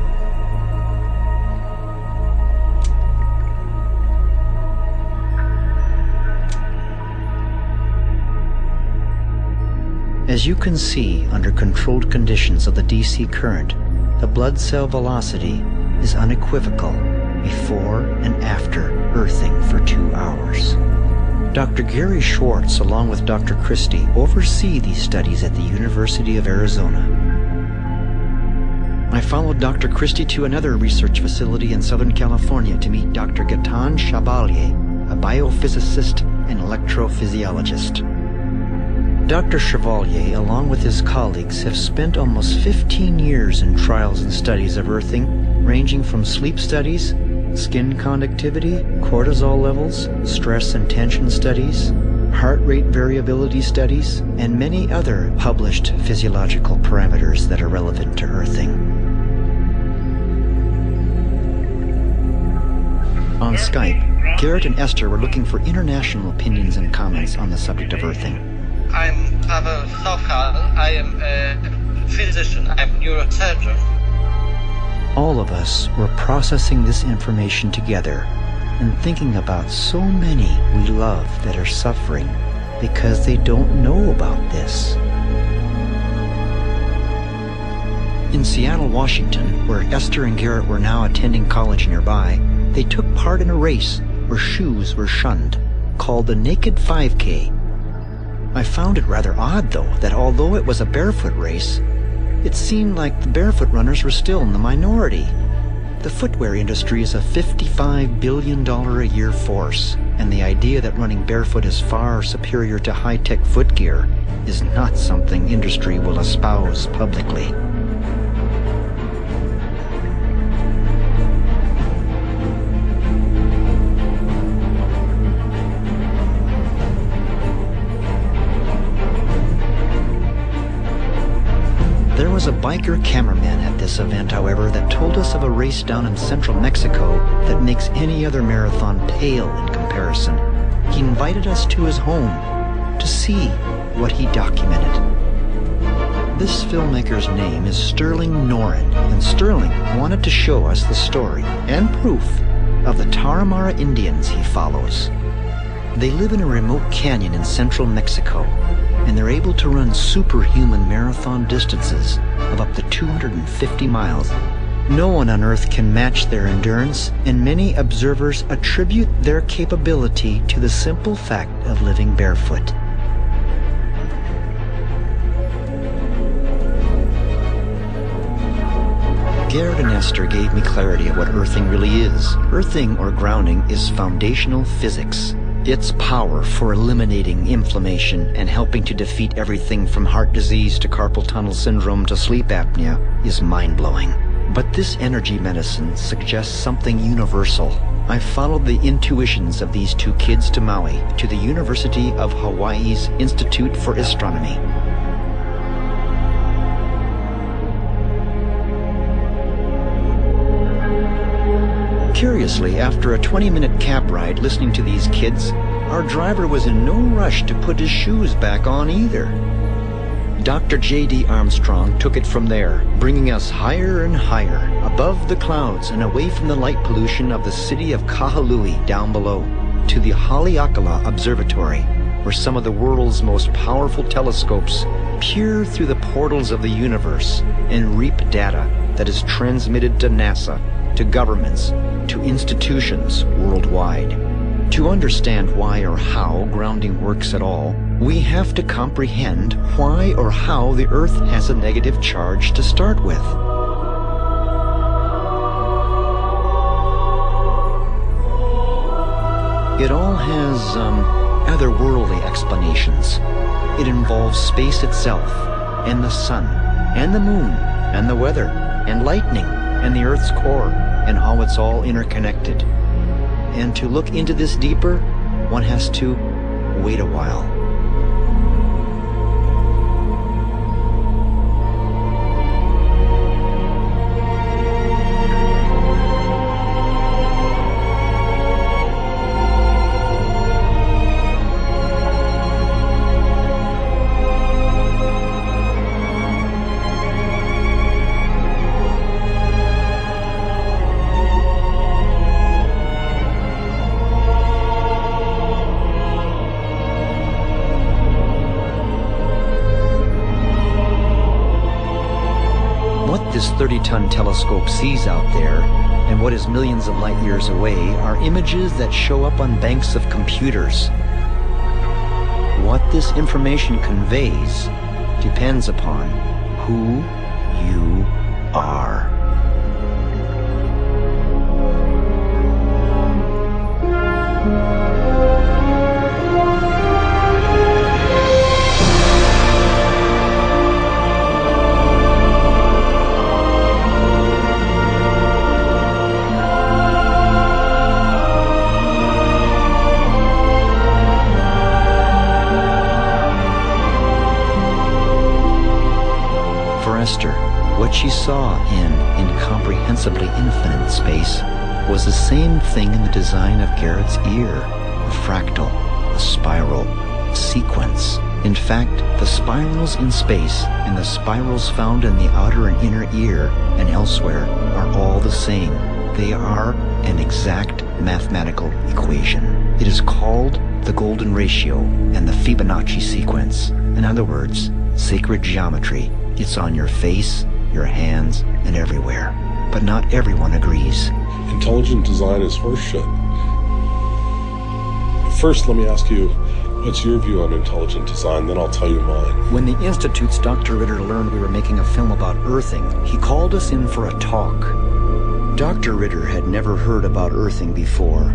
As you can see, under controlled conditions of the DC current, the blood cell velocity is unequivocal before and after earthing for 2 hours. Dr. Gary Schwartz, along with Dr. Christie, oversee these studies at the University of Arizona. I followed Dr. Christie to another research facility in Southern California to meet Dr. Gaetan Chevalier, a biophysicist and electrophysiologist. Dr. Chevalier, along with his colleagues, have spent almost 15 years in trials and studies of earthing, ranging from sleep studies, skin conductivity, cortisol levels, stress and tension studies, heart rate variability studies, and many other published physiological parameters that are relevant to earthing. On Skype, Garrett and Esther were looking for international opinions and comments on the subject of earthing. I'm Pavel Sokal. I am a physician. I'm a neurosurgeon. All of us were processing this information together and thinking about so many we love that are suffering because they don't know about this. In Seattle, Washington, where Esther and Garrett were now attending college nearby, they took part in a race where shoes were shunned, called the Naked 5K. I found it rather odd, though, that although it was a barefoot race, it seemed like the barefoot runners were still in the minority. The footwear industry is a $55 billion a year force, and the idea that running barefoot is far superior to high-tech footgear is not something industry will espouse publicly. There was a biker cameraman at this event, however, that told us of a race down in central Mexico that makes any other marathon pale in comparison. He invited us to his home to see what he documented. This filmmaker's name is Sterling Noren, and Sterling wanted to show us the story and proof of the Tarahumara Indians he follows. They live in a remote canyon in central Mexico, and they're able to run superhuman marathon distances of up to 250 miles. No one on Earth can match their endurance, and many observers attribute their capability to the simple fact of living barefoot. Garrett and Esther gave me clarity of what earthing really is. Earthing, or grounding, is foundational physics. Its power for eliminating inflammation and helping to defeat everything from heart disease to carpal tunnel syndrome to sleep apnea is mind-blowing. But this energy medicine suggests something universal. I followed the intuitions of these two kids to Maui, to the University of Hawaii's Institute for Astronomy. Curiously, after a 20-minute cab ride listening to these kids, our driver was in no rush to put his shoes back on either. Dr. J.D. Armstrong took it from there, bringing us higher and higher, above the clouds and away from the light pollution of the city of Kahului down below, to the Haleakala Observatory, where some of the world's most powerful telescopes peer through the portals of the universe and reap data that is transmitted to NASA, to governments, to institutions worldwide. To understand why or how grounding works at all, we have to comprehend why or how the Earth has a negative charge to start with. It all has, otherworldly explanations. It involves space itself, and the sun, and the moon, and the weather, and lightning, and the Earth's core, and how it's all interconnected. And to look into this deeper, one has to wait a while. This 30-ton telescope sees out there, and what is millions of light years away, are images that show up on banks of computers. What this information conveys depends upon who you are. Esther, what she saw in incomprehensibly infinite space was the same thing in the design of Garrett's ear, a fractal, a spiral, a sequence. In fact, the spirals in space and the spirals found in the outer and inner ear and elsewhere are all the same. They are an exact mathematical equation. It is called the golden ratio and the Fibonacci sequence. In other words, sacred geometry. It's on your face, your hands, and everywhere. But not everyone agrees. Intelligent design is horseshit. First, let me ask you, what's your view on intelligent design? Then I'll tell you mine. When the Institute's Dr. Ritter learned we were making a film about earthing, he called us in for a talk. Dr. Ritter had never heard about earthing before.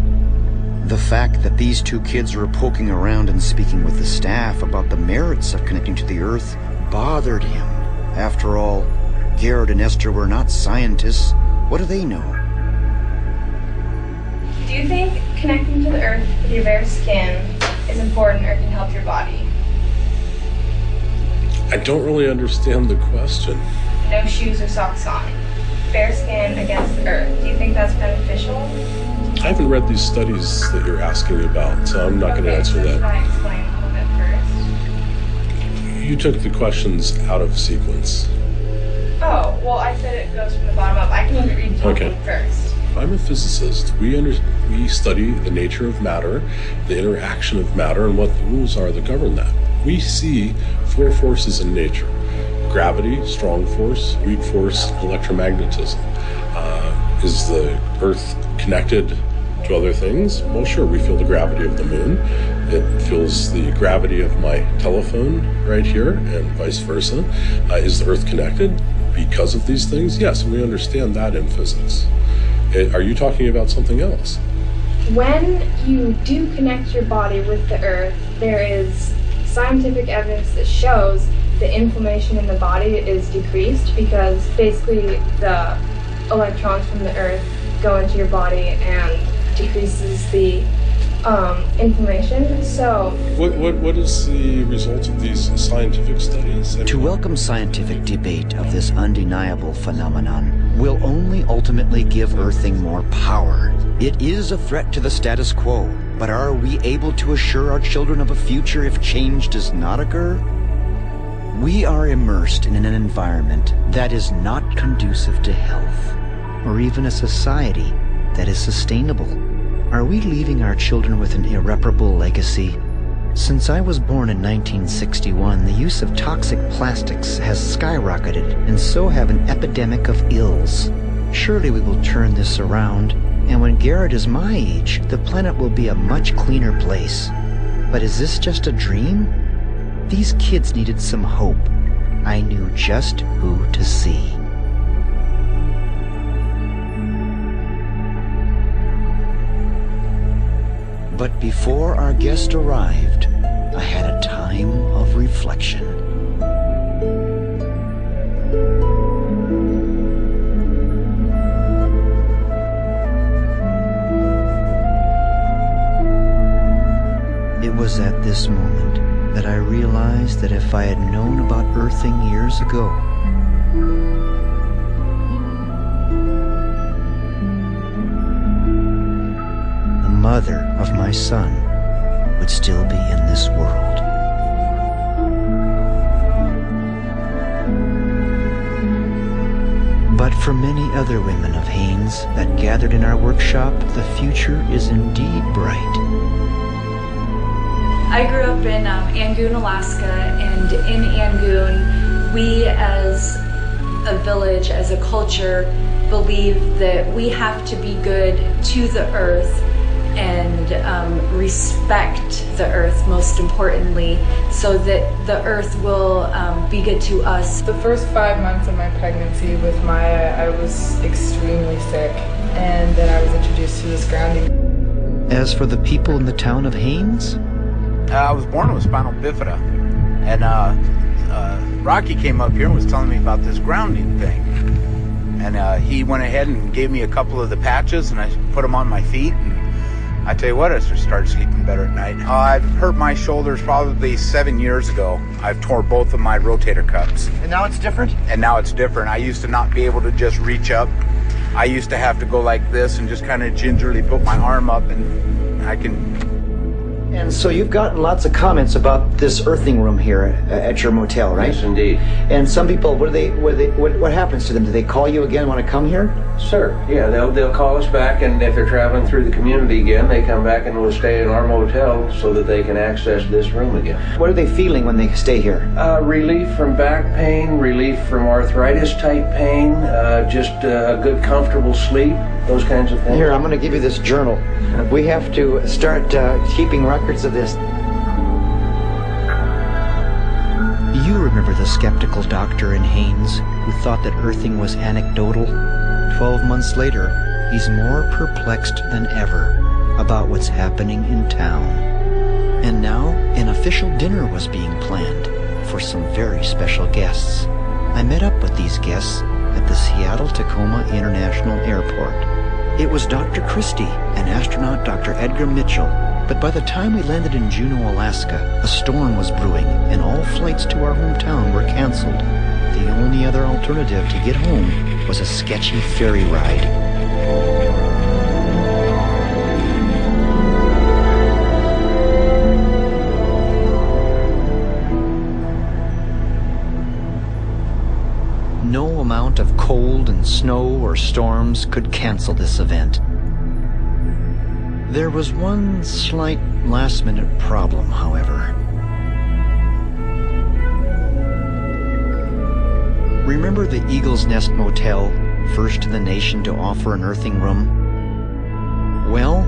The fact that these two kids were poking around and speaking with the staff about the merits of connecting to the earth bothered him. After all, Garrett and Esther were not scientists. What do they know? Do you think connecting to the earth with your bare skin is important or can help your body? I don't really understand the question. No shoes or socks on. Bare skin against the earth. Do you think that's beneficial? I haven't read these studies that you're asking about, so I'm not going to answer that. Can I explain a little bit first? You took the questions out of sequence. Oh, well, I said it goes from the bottom up. I can read it first. I'm a physicist. We study the nature of matter, the interaction of matter, and what the rules are that govern that. We see 4 forces in nature: gravity, strong force, weak force, electromagnetism. Is the Earth connected to other things? Well, sure, we feel the gravity of the moon. It feels the gravity of my telephone right here, and vice versa. Is the Earth connected because of these things? Yes, we understand that in physics. Are you talking about something else? When you do connect your body with the earth, there is scientific evidence that shows the inflammation in the body is decreased because basically the electrons from the earth go into your body and decreases the inflammation. So what is the result of these scientific studies? To welcome scientific debate of this undeniable phenomenon will only ultimately give earthing more power. It is a threat to the status quo, but are we able to assure our children of a future if change does not occur? We are immersed in an environment that is not conducive to health, or even a society that is sustainable. Are we leaving our children with an irreparable legacy? Since I was born in 1961, the use of toxic plastics has skyrocketed, and so have an epidemic of ills. Surely we will turn this around, and when Garrett is my age, the planet will be a much cleaner place. But is this just a dream? These kids needed some hope. I knew just who to see. But before our guest arrived, I had a time of reflection. It was at this moment that I realized that if I had known about earthing years ago, the mother of my son would still be in this world. But for many other women of Haines that gathered in our workshop, the future is indeed bright. I grew up in Angoon, Alaska, and in Angoon, we as a village, as a culture, believe that we have to be good to the earth and respect the earth, most importantly, so that the earth will be good to us. The first 5 months of my pregnancy with Maya, I was extremely sick, and then I was introduced to this grounding. As for the people in the town of Haines, I was born with spinal bifida, and Rocky came up here and was telling me about this grounding thing. And he went ahead and gave me a couple of the patches, and I put them on my feet, and I tell you what, I just started sleeping better at night. I've hurt my shoulders probably 7 years ago. I've tore both of my rotator cuffs. And now it's different? And now it's different. I used to not be able to just reach up I used to have to go like this and just kind of gingerly put my arm up, and I can. And so you've gotten lots of comments about this earthing room here at your motel, right? Yes, indeed. And some people, what happens to them? Do they call you again, want to come here? Sir, yeah, they'll call us back, and if they're traveling through the community again, they come back and will stay in our motel so that they can access this room again. What are they feeling when they stay here? Relief from back pain, relief from arthritis-type pain, just a good, comfortable sleep, those kinds of things. Here, I'm going to give you this journal. We have to start keeping records of this. You remember the skeptical doctor in Haines who thought that earthing was anecdotal? 12 months later, he's more perplexed than ever about what's happening in town. And now, an official dinner was being planned for some very special guests. I met up with these guests at the Seattle-Tacoma International Airport. It was Dr. Christie and astronaut Dr. Edgar Mitchell. But by the time we landed in Juneau, Alaska, a storm was brewing and all flights to our hometown were canceled. The only other alternative to get home was a sketchy ferry ride. No amount of cold and snow or storms could cancel this event. There was one slight last-minute problem, however. Remember the Eagle's Nest Motel, first in the nation to offer an earthing room? Well,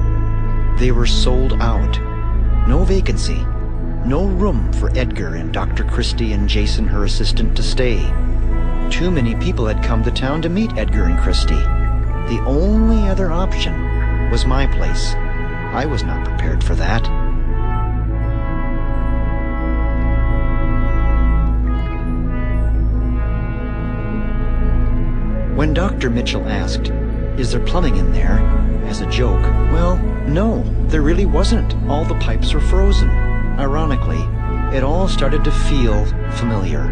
they were sold out. No vacancy. No room for Edgar and Dr. Christie and Jason, her assistant, to stay. Too many people had come to town to meet Edgar and Christie. The only other option was my place. I was not prepared for that. When Dr. Mitchell asked, "Is there plumbing in there?" as a joke, well, no, there really wasn't. All the pipes were frozen. Ironically, it all started to feel familiar.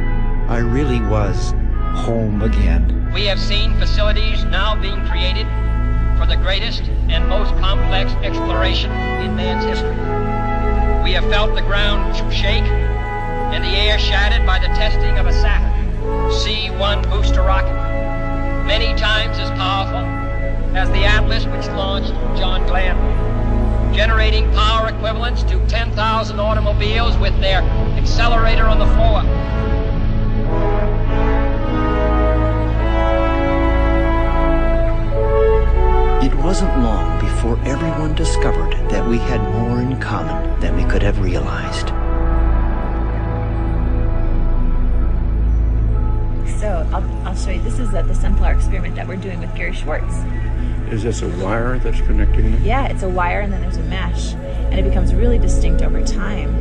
I really was home again. We have seen facilities now being created for the greatest and most complex exploration in man's history. We have felt the ground shake and the air shattered by the testing of a Saturn C-1 booster rocket, many times as powerful as the Atlas which launched John Glenn, generating power equivalents to 10,000 automobiles with their accelerator on the floor. It wasn't long before everyone discovered that we had more in common than we could have realized. So I'll show you. This is the sunflower experiment that we're doing with Gary Schwartz. Is this a wire that's connecting them? Yeah, it's a wire and then there's a mesh. And it becomes really distinct over time.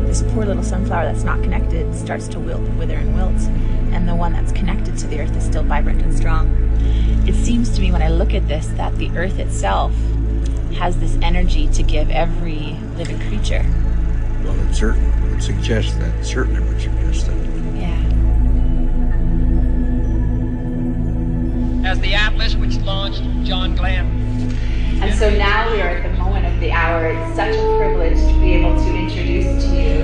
This poor little sunflower that's not connected starts to wither and wilt. And the one that's connected to the earth is still vibrant and strong. It seems to me when I look at this that the earth itself has this energy to give every living creature. Well, it certainly would suggest that. Certainly would suggest that. Yeah. As the Atlas which launched John Glenn. And so now we are at the moment of the hour. It's such a privilege to be able to introduce to you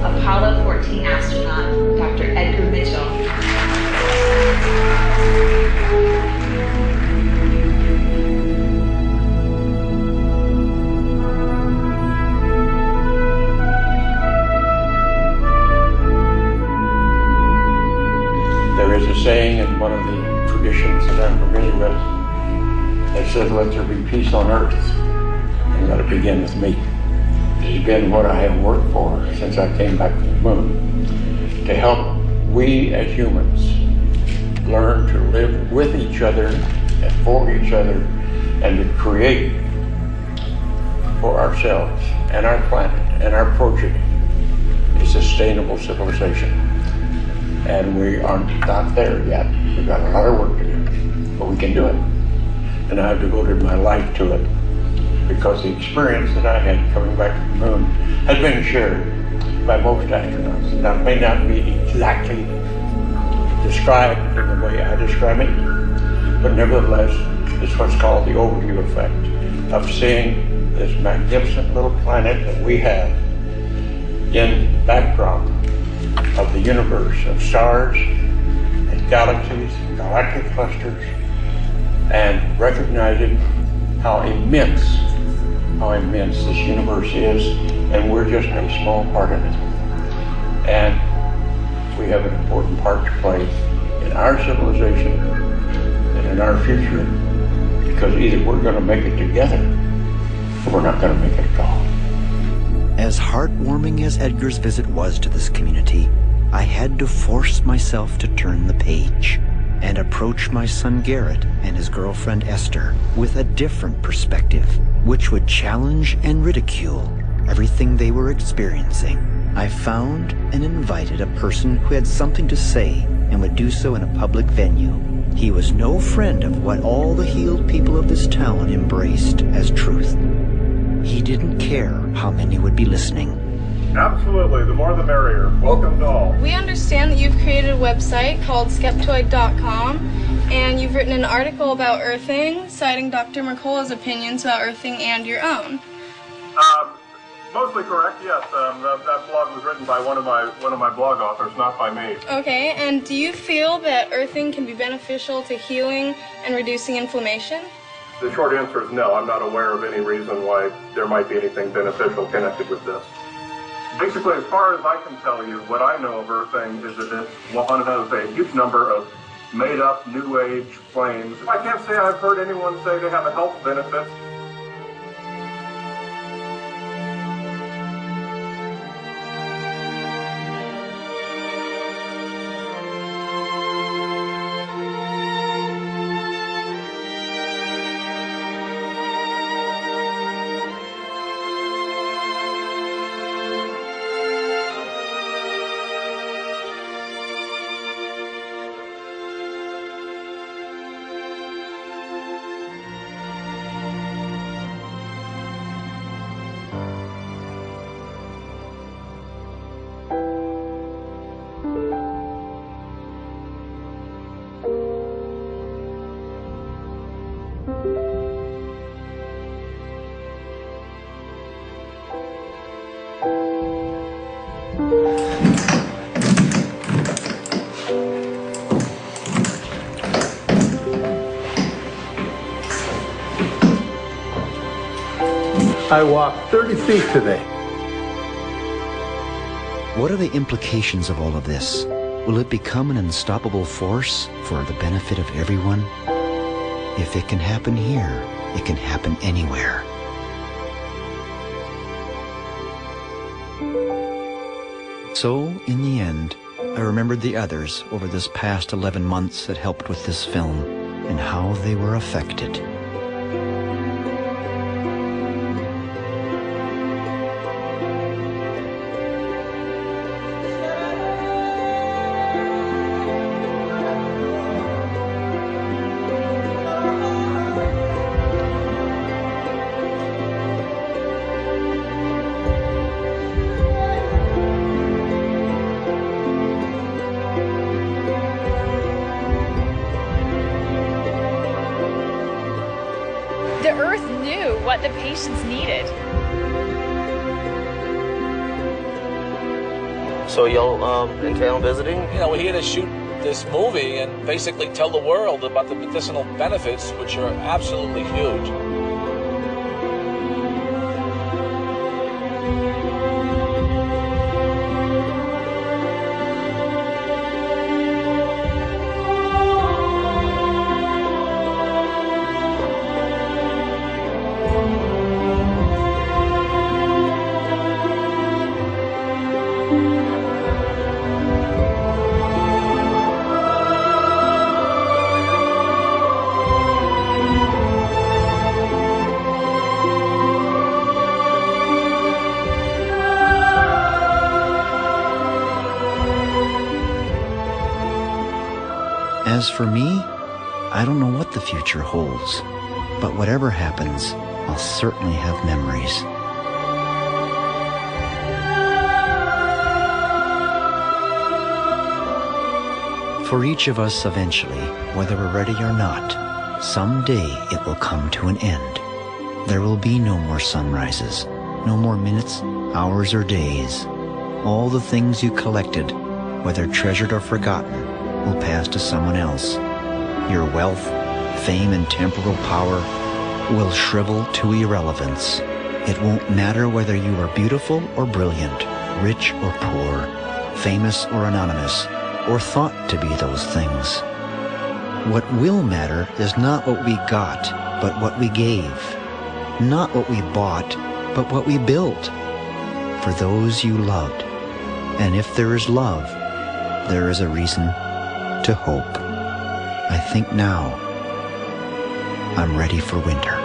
Apollo 14 astronaut, Dr. Edgar Mitchell. There is a saying in one of the traditions that I'm familiar with that says, "Let there be peace on earth, and let it begin with me." It has been what I have worked for since I came back from the moon, to help we as humans learn to live with each other and for each other, and to create for ourselves and our planet and our progeny a sustainable civilization. And we are not there yet. We've got a lot of work to do, but we can do it. And I've devoted my life to it because the experience that I had coming back from the moon has been shared by most astronauts. Now, it may not be exactly described in the way I describe it, but nevertheless, It's what's called the overview effect of seeing this magnificent little planet that we have in backdrop of the universe of stars and galaxies and galactic clusters, and recognizing how immense this universe is, and we're just a small part of it. And we have an important part to play in our civilization and in our future, because either we're going to make it together or we're not going to make it at all. As heartwarming as Edgar's visit was to this community, I had to force myself to turn the page and approach my son Garrett and his girlfriend Esther with a different perspective, which would challenge and ridicule everything they were experiencing. I found and invited a person who had something to say and would do so in a public venue. He was no friend of what all the healed people of this town embraced as truth. He didn't care how many would be listening. Absolutely, the more the merrier. Welcome to all. We understand that you've created a website called Skeptoid.com, and you've written an article about earthing, citing Dr. Mercola's opinions about earthing and your own. Mostly correct, yes. That blog was written by one of my blog authors, not by me. Okay, and do you feel that earthing can be beneficial to healing and reducing inflammation? The short answer is no. I'm not aware of any reason why there might be anything beneficial connected with this. Basically, as far as I can tell you, what I know of earthing is that one has a huge number of made-up New Age claims. I can't say I've heard anyone say they have a health benefit. I walked 30 feet today. What are the implications of all of this? Will it become an unstoppable force for the benefit of everyone? If it can happen here, it can happen anywhere. So, in the end, I remembered the others over this past 11 months that helped with this film and how they were affected. The Earth knew what the patients needed. So y'all intend on visiting? You know, we're here to shoot this movie and basically tell the world about the medicinal benefits, which are absolutely huge. As for me, I don't know what the future holds, but whatever happens, I'll certainly have memories. For each of us eventually, whether we're ready or not, Someday it will come to an end. There will be no more sunrises, no more minutes, hours, or days. All the things you collected, whether treasured or forgotten, will pass to someone else. Your wealth, fame, and temporal power will shrivel to irrelevance. It won't matter whether you are beautiful or brilliant, rich or poor, famous or anonymous, or thought to be those things. What will matter is not what we got, but what we gave. Not what we bought, but what we built. For those you loved. And if there is love, there is a reason to hope. I think now I'm ready for winter.